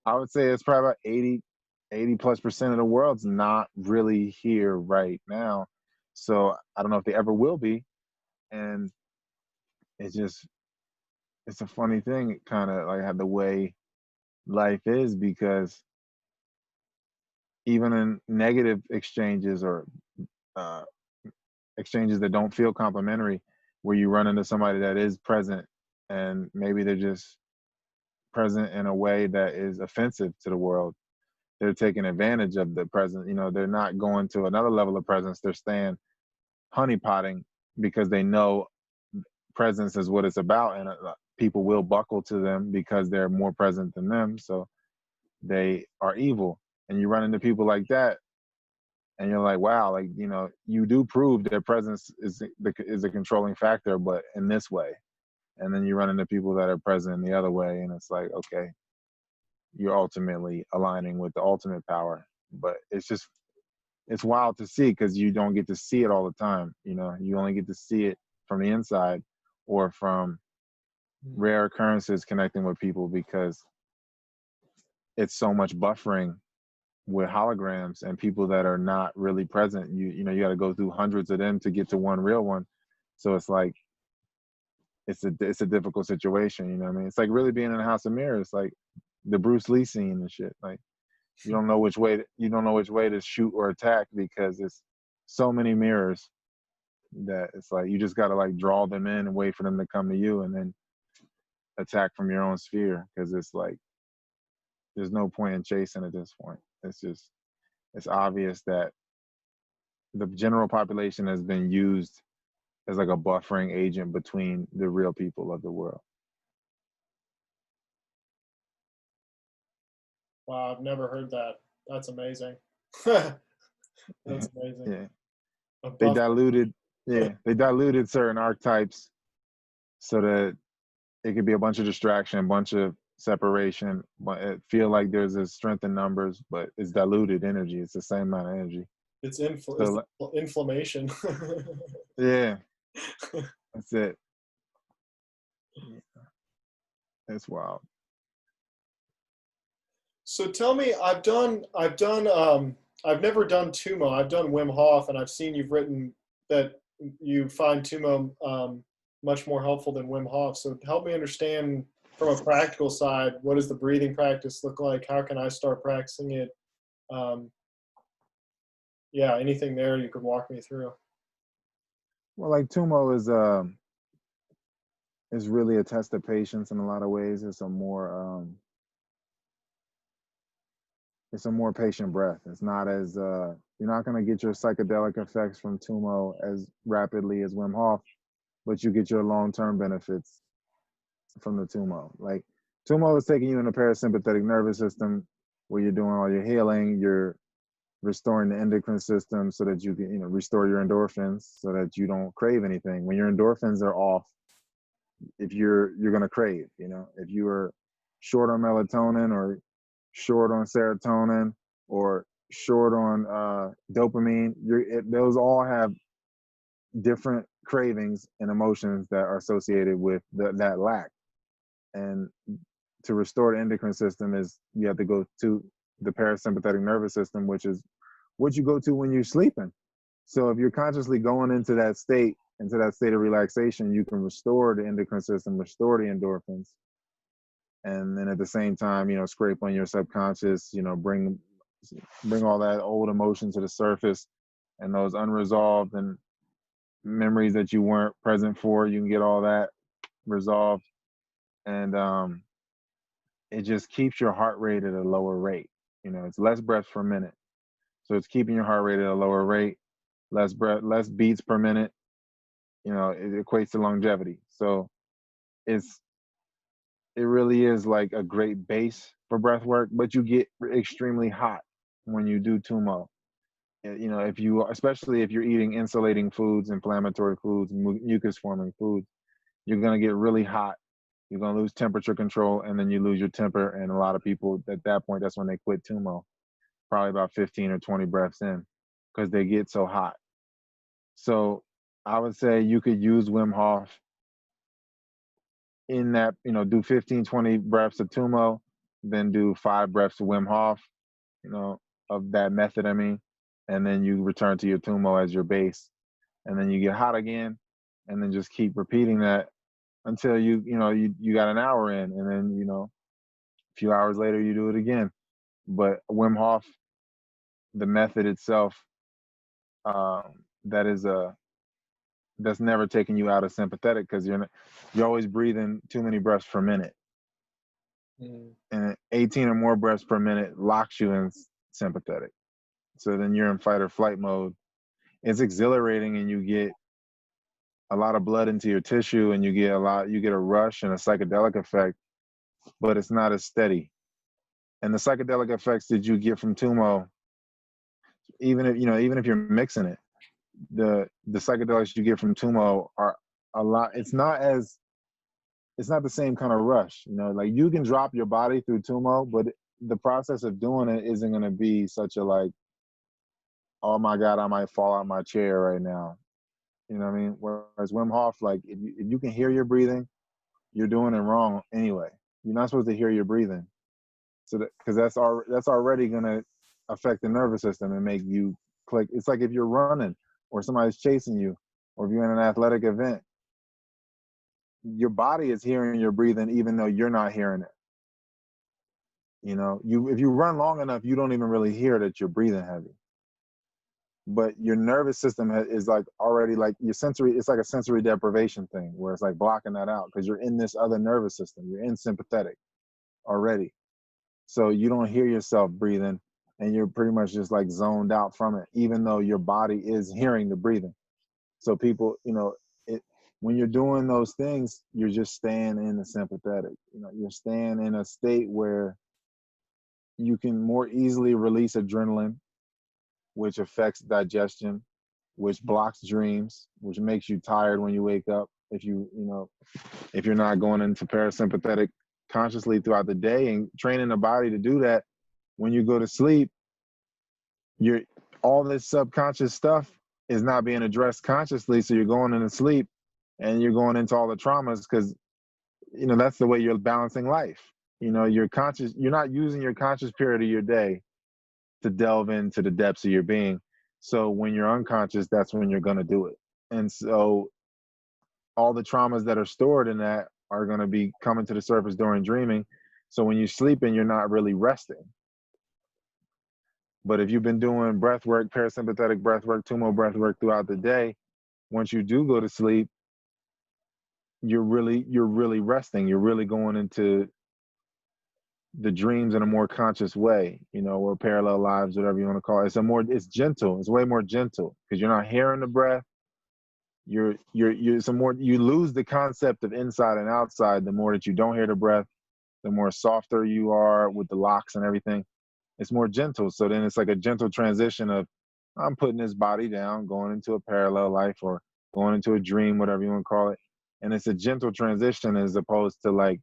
I would say it's probably about 80+ % of the world's not really here right now. So I don't know if they ever will be. And it's just, it's a funny thing, kind of like how the way life is, because even in negative exchanges or uh, exchanges that don't feel complimentary, where you run into somebody that is present and maybe they're just present in a way that is offensive to the world. They're taking advantage of the present. You know, they're not going to another level of presence. They're staying honeypotting because they know presence is what it's about, and people will buckle to them because they're more present than them. So they are evil. And you run into people like that, and you're like, wow, like, you know, you do prove their presence is a controlling factor, but in this way. And then you run into people that are present in the other way, and it's like, okay, you're ultimately aligning with the ultimate power. But it's just, it's wild to see because you don't get to see it all the time. You know, you only get to see it from the inside or from rare occurrences connecting with people, because it's so much buffering with holograms and people that are not really present. You know, you got to go through hundreds of them to get to one real one. So it's like, it's a difficult situation. You know what I mean? It's like really being in a house of mirrors, like the Bruce Lee scene and shit. Like you don't know which way you don't know which way to shoot or attack, because it's so many mirrors that it's like you just got to like draw them in and wait for them to come to you, and then attack from your own sphere, because it's like there's no point in chasing at this point. It's just, it's obvious that the general population has been used as like a buffering agent between the real people of the world. Wow, I've never heard that. That's amazing. That's amazing. Yeah, A they buffer. diluted. Yeah, they diluted certain archetypes so that it could be a bunch of distraction, a bunch of separation, but it feel like there's a strength in numbers, but it's diluted energy. It's the same amount of energy. It's So inflammation. yeah, that's it. It's wild. So tell me, I've never done Tumo. I've done Wim Hof, and I've seen you've written that you find Tumo much more helpful than Wim Hof. So help me understand from a practical side, what does the breathing practice look like? How can I start practicing it? Um, yeah, anything there you could walk me through. Well, like Tumo is really a test of patience in a lot of ways. It's a more patient breath. It's not as you're not gonna get your psychedelic effects from Tumo as rapidly as Wim Hof, but you get your long-term benefits from the Tumo. Like Tumo is taking you in the parasympathetic nervous system, where you're doing all your healing, you're restoring the endocrine system so that you can, you know, restore your endorphins so that you don't crave anything. When your endorphins are off, if you're gonna crave, you know, if you are short on melatonin or short on serotonin or short on dopamine, those all have different cravings and emotions that are associated with that lack. And to restore the endocrine system is you have to go to the parasympathetic nervous system, which is what you go to when you're sleeping. So if you're consciously going into that state of relaxation, you can restore the endocrine system, restore the endorphins, and then at the same time, you know, scrape on your subconscious, you know, bring all that old emotion to the surface, and those unresolved and memories that you weren't present for, you can get all that resolved. And it just keeps your heart rate at a lower rate. You know, it's less breaths per minute. So it's keeping your heart rate at a lower rate, less beats per minute. You know, it equates to longevity. So it's it really is like a great base for breath work, but you get extremely hot when you do Tumo. You know, if you, especially if you're eating insulating foods, inflammatory foods, mucus forming foods, you're gonna get really hot. You're gonna lose temperature control, and then you lose your temper. And a lot of people at that point, that's when they quit Tumo, probably about 15 or 20 breaths in. because they get so hot. So I would say you could use Wim Hof in that, do 15, 20 breaths of Tumo, then do 5 breaths of Wim Hof, of that method, I mean, and then you return to your Tumo as your base, and then you get hot again, and then just keep repeating that until you got an hour in, and then, a few hours later you do it again. But Wim Hof, the method itself, that is that's never taking you out of sympathetic, because you're always breathing too many breaths per minute. And 18 or more breaths per minute locks you in sympathetic. So then you're in fight or flight mode. It's exhilarating, and you get a lot of blood into your tissue, and you get a rush and a psychedelic effect, but it's not as steady. And the psychedelic effects that you get from Tumo, even if you're mixing it, the psychedelics you get from Tumo are a lot. It's not the same kind of rush. Like, you can drop your body through Tumo, but the process of doing it isn't going to be such a, like, oh my God, I might fall out my chair right now. You know what I mean? Whereas Wim Hof, like, if you can hear your breathing, you're doing it wrong anyway. You're not supposed to hear your breathing. So because that's already going to affect the nervous system and make you click. It's like if you're running or somebody's chasing you, or if you're in an athletic event, your body is hearing your breathing even though you're not hearing it. If you run long enough, you don't even really hear that you're breathing heavy. But your nervous system is like already, like, your sensory, it's like a sensory deprivation thing where it's like blocking that out because you're in this other nervous system. You're in sympathetic already. So you don't hear yourself breathing, and you're pretty much just like zoned out from it, even though your body is hearing the breathing. So people, when you're doing those things, you're just staying in the sympathetic. You're staying in a state where you can more easily release adrenaline, which affects digestion, which blocks dreams, which makes you tired when you wake up. If you're not going into parasympathetic consciously throughout the day and training the body to do that, when you go to sleep, all this subconscious stuff is not being addressed consciously. So you're going into sleep and you're going into all the traumas because, that's the way you're balancing life. You're not using your conscious period of your day to delve into the depths of your being. So when you're unconscious, that's when you're going to do it. And so all the traumas that are stored in that are going to be coming to the surface during dreaming. So when you're sleeping, you're not really resting. But if you've been doing breath work, parasympathetic breath work, Tumo breath work throughout the day, once you do go to sleep, you're really resting. You're really going into the dreams in a more conscious way, or parallel lives, whatever you want to call it. It's gentle. It's way more gentle because you're not hearing the breath. You lose the concept of inside and outside the more that you don't hear the breath, the more softer you are with the locks and everything. It's more gentle. So then it's like a gentle transition of, I'm putting this body down, going into a parallel life or going into a dream, whatever you want to call it. And it's a gentle transition as opposed to like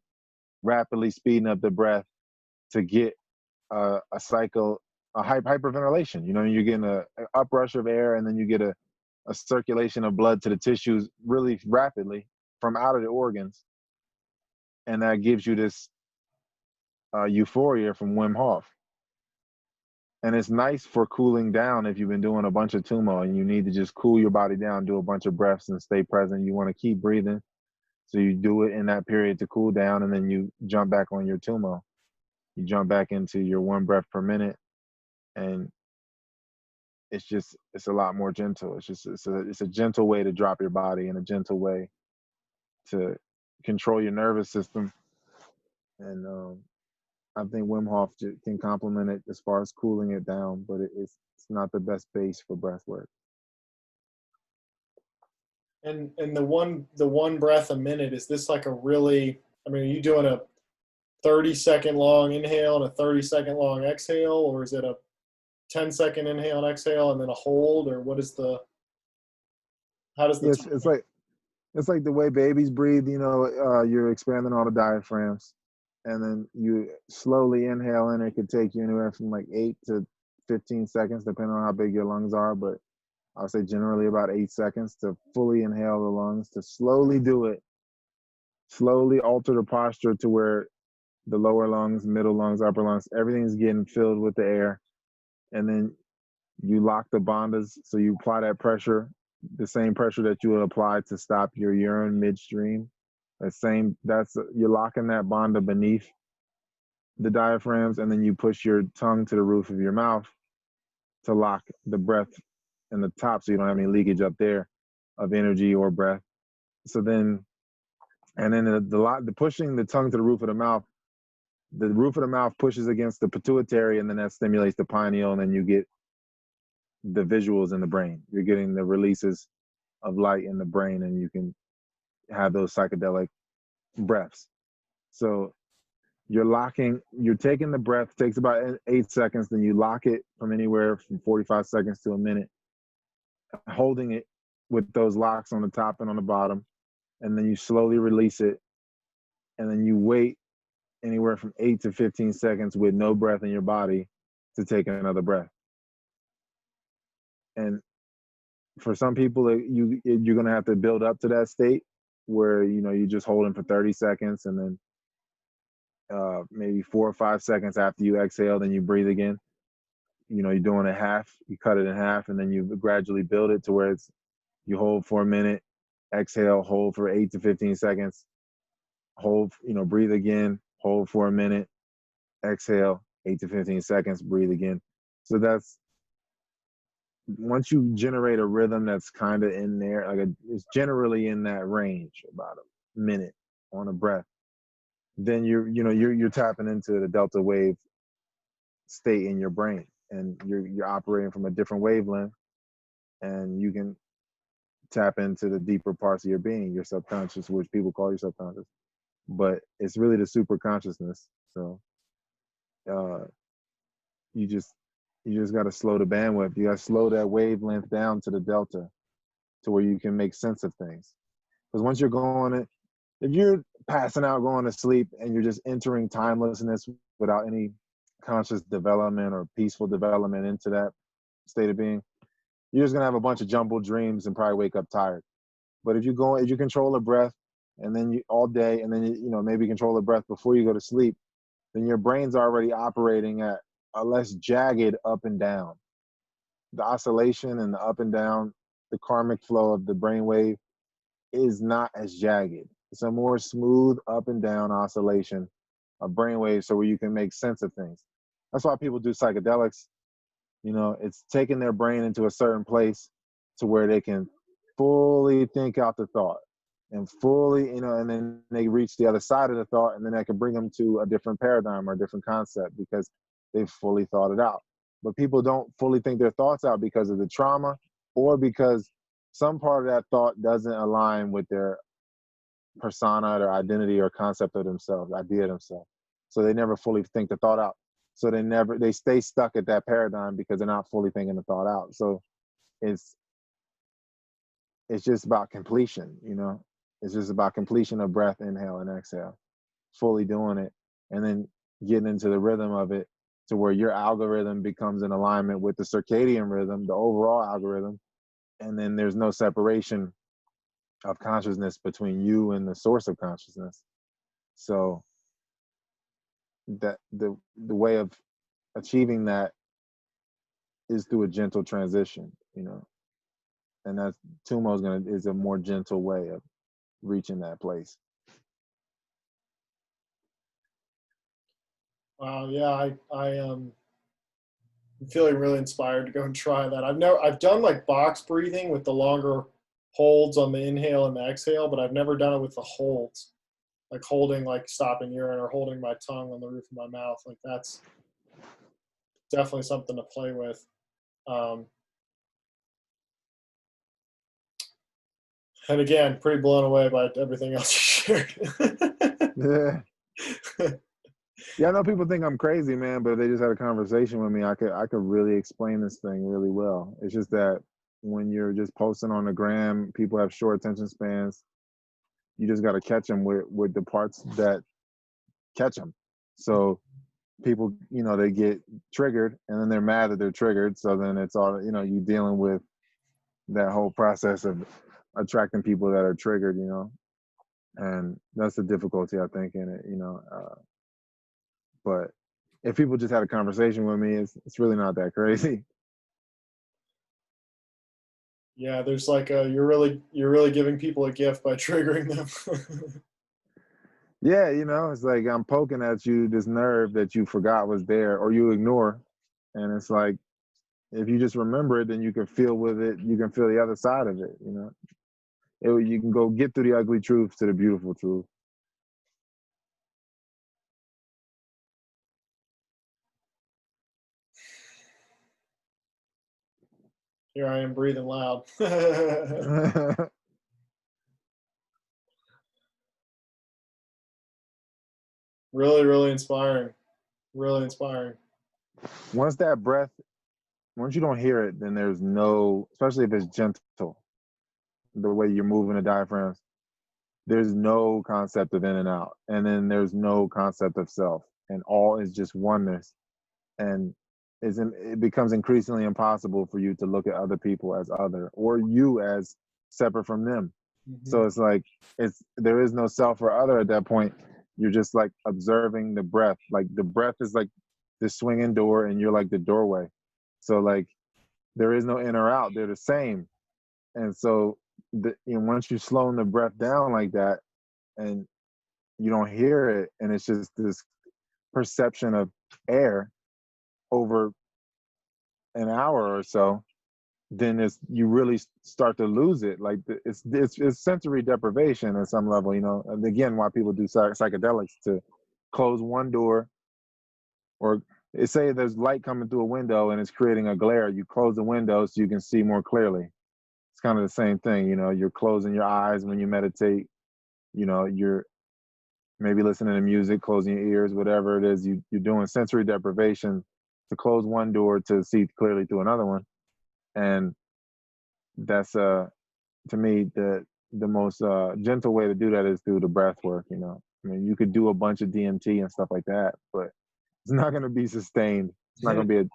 rapidly speeding up the breath to get a cycle, hyperventilation. You're getting a uprush of air, and then you get a circulation of blood to the tissues really rapidly from out of the organs. And that gives you this euphoria from Wim Hof. And it's nice for cooling down if you've been doing a bunch of Tumo and you need to just cool your body down, do a bunch of breaths and stay present. You want to keep breathing. So you do it in that period to cool down, and then you jump back on your Tumo. You jump back into your 1 breath per minute, and it's a lot more gentle. It's a gentle way to drop your body and a gentle way to control your nervous system. And I think Wim Hof can complement it as far as cooling it down, but it's not the best base for breath work. And the one breath a minute, is this like a really, are you doing a 30-second long inhale and a 30-second long exhale, or is it a 10-second inhale and exhale and then a hold, or how does the Yes, it's like the way babies breathe. You're expanding all the diaphragms, and then you slowly inhale in. It could take you anywhere from like 8 to 15 seconds, depending on how big your lungs are, but I'll say generally about 8 seconds to fully inhale the lungs, to slowly do it, slowly alter the posture to where the lower lungs, middle lungs, upper lungs, everything's getting filled with the air. And then you lock the bandhas, so you apply that pressure, the same pressure that you would apply to stop your urine midstream. You're locking that bandha beneath the diaphragms, and then you push your tongue to the roof of your mouth to lock the breath in the top, so you don't have any leakage up there of energy or breath. So then, and then the pushing the tongue to the roof of the roof of the mouth pushes against the pituitary, and then that stimulates the pineal, and then you get the visuals in the brain. You're getting the releases of light in the brain, and you can have those psychedelic breaths. So you're taking the breath, takes about 8 seconds, then you lock it from anywhere from 45 seconds to a minute, holding it with those locks on the top and on the bottom, and then you slowly release it, and then you wait anywhere from 8 to 15 seconds with no breath in your body to take another breath. And for some people, you're going to have to build up to that state where, you just hold them for 30 seconds, and then maybe 4 or 5 seconds after you exhale, then you breathe again. You're doing a half, you cut it in half, and then you gradually build it to where you hold for a minute, exhale, hold for 8 to 15 seconds, hold, breathe again, hold for a minute, exhale, 8 to 15 seconds, breathe again. So that's, once you generate a rhythm that's kind of in there, it's generally in that range, about a minute on a breath, then you're tapping into the delta wave state in your brain, and you're operating from a different wavelength, and you can tap into the deeper parts of your being, your subconscious, which people call your subconscious, but it's really the super consciousness. So you just got to slow the bandwidth. You got to slow that wavelength down to the delta, to where you can make sense of things. Because once if you're passing out, going to sleep, and you're just entering timelessness without any conscious development or peaceful development into that state of being, you're just gonna have a bunch of jumbled dreams and probably wake up tired. But if you control the breath, and then you all day, and then maybe control the breath before you go to sleep, then your brain's already operating at a less jagged up and down. The oscillation and the up and down, the karmic flow of the brainwave is not as jagged. It's a more smooth up and down oscillation of brainwaves, so where you can make sense of things. That's why people do psychedelics. It's taking their brain into a certain place to where they can fully think out the thought, and fully, and then they reach the other side of the thought, and then that can bring them to a different paradigm or a different concept because they've fully thought it out. But people don't fully think their thoughts out because of the trauma, or because some part of that thought doesn't align with their persona, their identity, or concept of themselves, idea of themselves. So they never fully think the thought out. So they stay stuck at that paradigm because they're not fully thinking the thought out. So it's just about completion, It's just about completion of breath, inhale and exhale, fully doing it, and then getting into the rhythm of it to where your algorithm becomes in alignment with the circadian rhythm, the overall algorithm, and then there's no separation of consciousness between you and the source of consciousness. So that the way of achieving that is through a gentle transition, and that's Tumo is a more gentle way of reaching that place. Wow, yeah, I'm feeling really inspired to go and try that. I've done like box breathing with the longer holds on the inhale and the exhale, but I've never done it with the holds, like holding, like stopping urine, or holding my tongue on the roof of my mouth. Like that's definitely something to play with. And again, pretty blown away by everything else you shared. Yeah. Yeah, I know people think I'm crazy, man, but they just had a conversation with me. I could really explain this thing really well. It's just that when you're just posting on the gram, people have short attention spans. You just got to catch them with the parts that catch them. So people, they get triggered and then they're mad that they're triggered. So then it's all, you dealing with that whole process of attracting people that are triggered, and that's the difficulty I think in it, but if people just had a conversation with me, it's really not that crazy. Yeah, there's like you're really giving people a gift by triggering them. Yeah, it's like I'm poking at you this nerve that you forgot was there or you ignore, and it's like if you just remember it, then you can feel with it. You can feel the other side of it. You can go get through the ugly truth to the beautiful truth. Here I am breathing loud. Really, really inspiring. Really inspiring. Once that breath, once you don't hear it, then there's no, especially if it's gentle, the way you're moving the diaphragms, there's no concept of in and out. And then there's no concept of self. And all is just oneness. And it becomes increasingly impossible for you to look at other people as other or you as separate from them. Mm-hmm. So it's like there is no self or other at that point. You're just like observing the breath. Like the breath is like the swinging door and you're like the doorway. So like there is no in or out. They're the same. And so once you slow the breath down like that and you don't hear it and it's just this perception of air over an hour or so, then you really start to lose it. Like it's sensory deprivation at some level, And again, why people do psychedelics to close one door, or say there's light coming through a window and it's creating a glare. You close the window so you can see more clearly. It's kind of the same thing, You're closing your eyes when you meditate. You're maybe listening to music, closing your ears, whatever it is. You're doing sensory deprivation to close one door to see clearly through another one, and that's to me the most gentle way to do that is through the breath work. I mean, you could do a bunch of DMT and stuff like that, but it's not going to be sustained. It's not going to be a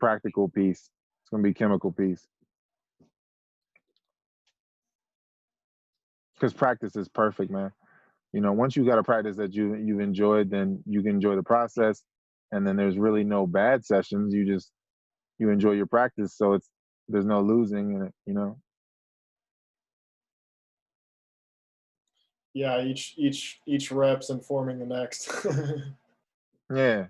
practical piece. It's going to be chemical piece, because practice is perfect, man. Once you got a practice that you've enjoyed, then you can enjoy the process, and then there's really no bad sessions. You enjoy your practice, so there's no losing in it. Yeah, each rep's informing the next. Yeah.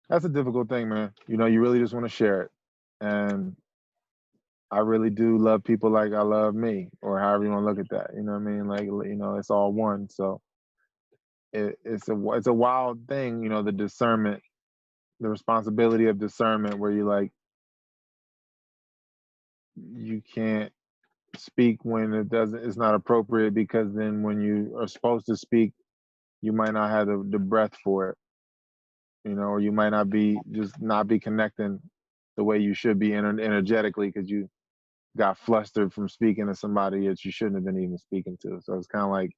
That's a difficult thing, man. You really just want to share it. And I really do love people like I love me, or however you want to look at that. You know what I mean? Like, it's all one. So it's a wild thing, the discernment, the responsibility of discernment, where you like you can't speak when it's not appropriate, because then when you are supposed to speak, you might not have the breath for it, or you might not be connecting the way you should be energetically, because you got flustered from speaking to somebody that you shouldn't have been even speaking to. So it's kind of like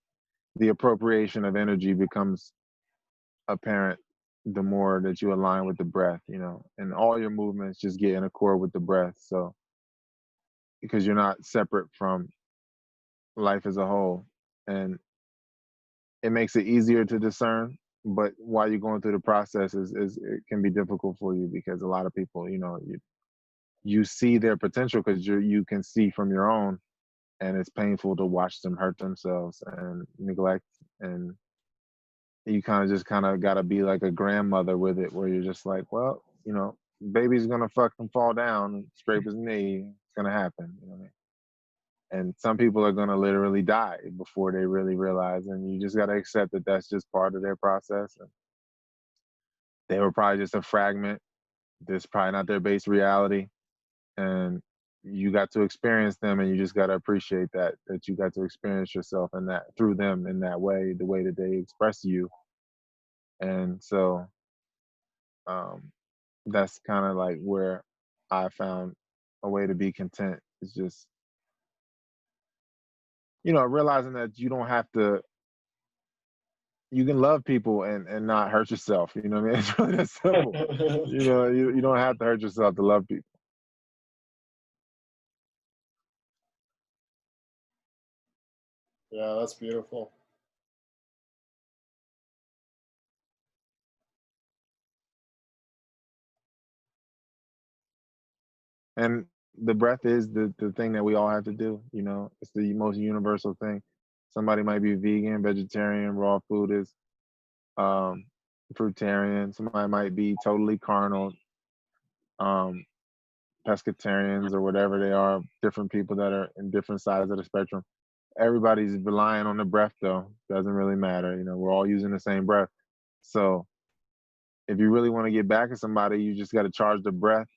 the appropriation of energy becomes apparent the more that you align with the breath, and all your movements just get in accord with the breath. So because you're not separate from life as a whole, and it makes it easier to discern. But while you're going through the process, is it can be difficult for you, because a lot of people, you see their potential because you can see from your own, and it's painful to watch them hurt themselves and neglect. And you kind of got to be like a grandmother with it, where you're just like, well, baby's gonna fucking fall down, scrape his knee, it's gonna happen, what I mean? And some people are gonna literally die before they really realize, and you just got to accept that that's just part of their process. And they were probably just a fragment. This probably not their base reality, and you got to experience them, and you just got to appreciate that you got to experience yourself and that through them in that way, the way that they express you. And so that's kind of like where I found a way to be content. It's just, realizing that you don't have to, you can love people and not hurt yourself. You know what I mean? It's really that simple. You don't have to hurt yourself to love people. Yeah, that's beautiful. And the breath is the thing that we all have to do. It's the most universal thing. Somebody might be vegan, vegetarian, raw food is um, fruitarian. Somebody might be totally carnal, um, pescatarians or whatever they are. Different people that are in different sides of the spectrum. Everybody's relying on the breath, though. Doesn't really matter. We're all using the same breath. So if you really want to get back at somebody, you just got to charge the breath.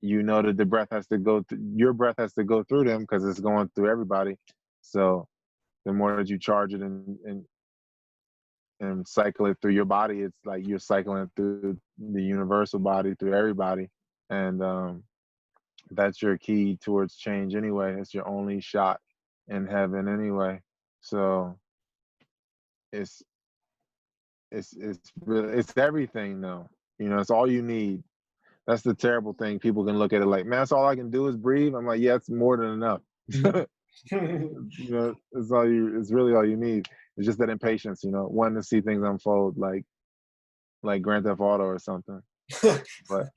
That the breath has to go your breath has to go through them because it's going through everybody. So the more that you charge it and cycle it through your body, it's like you're cycling it through the universal body, through everybody. And that's your key towards change anyway. It's your only shot in heaven anyway. So it's it's really, it's everything though. It's all you need. That's the terrible thing. People can look at it like, man, that's all I can do is breathe. I'm like, yeah, it's more than enough. It's really all you need. It's just that impatience, wanting to see things unfold like Grand Theft Auto or something. But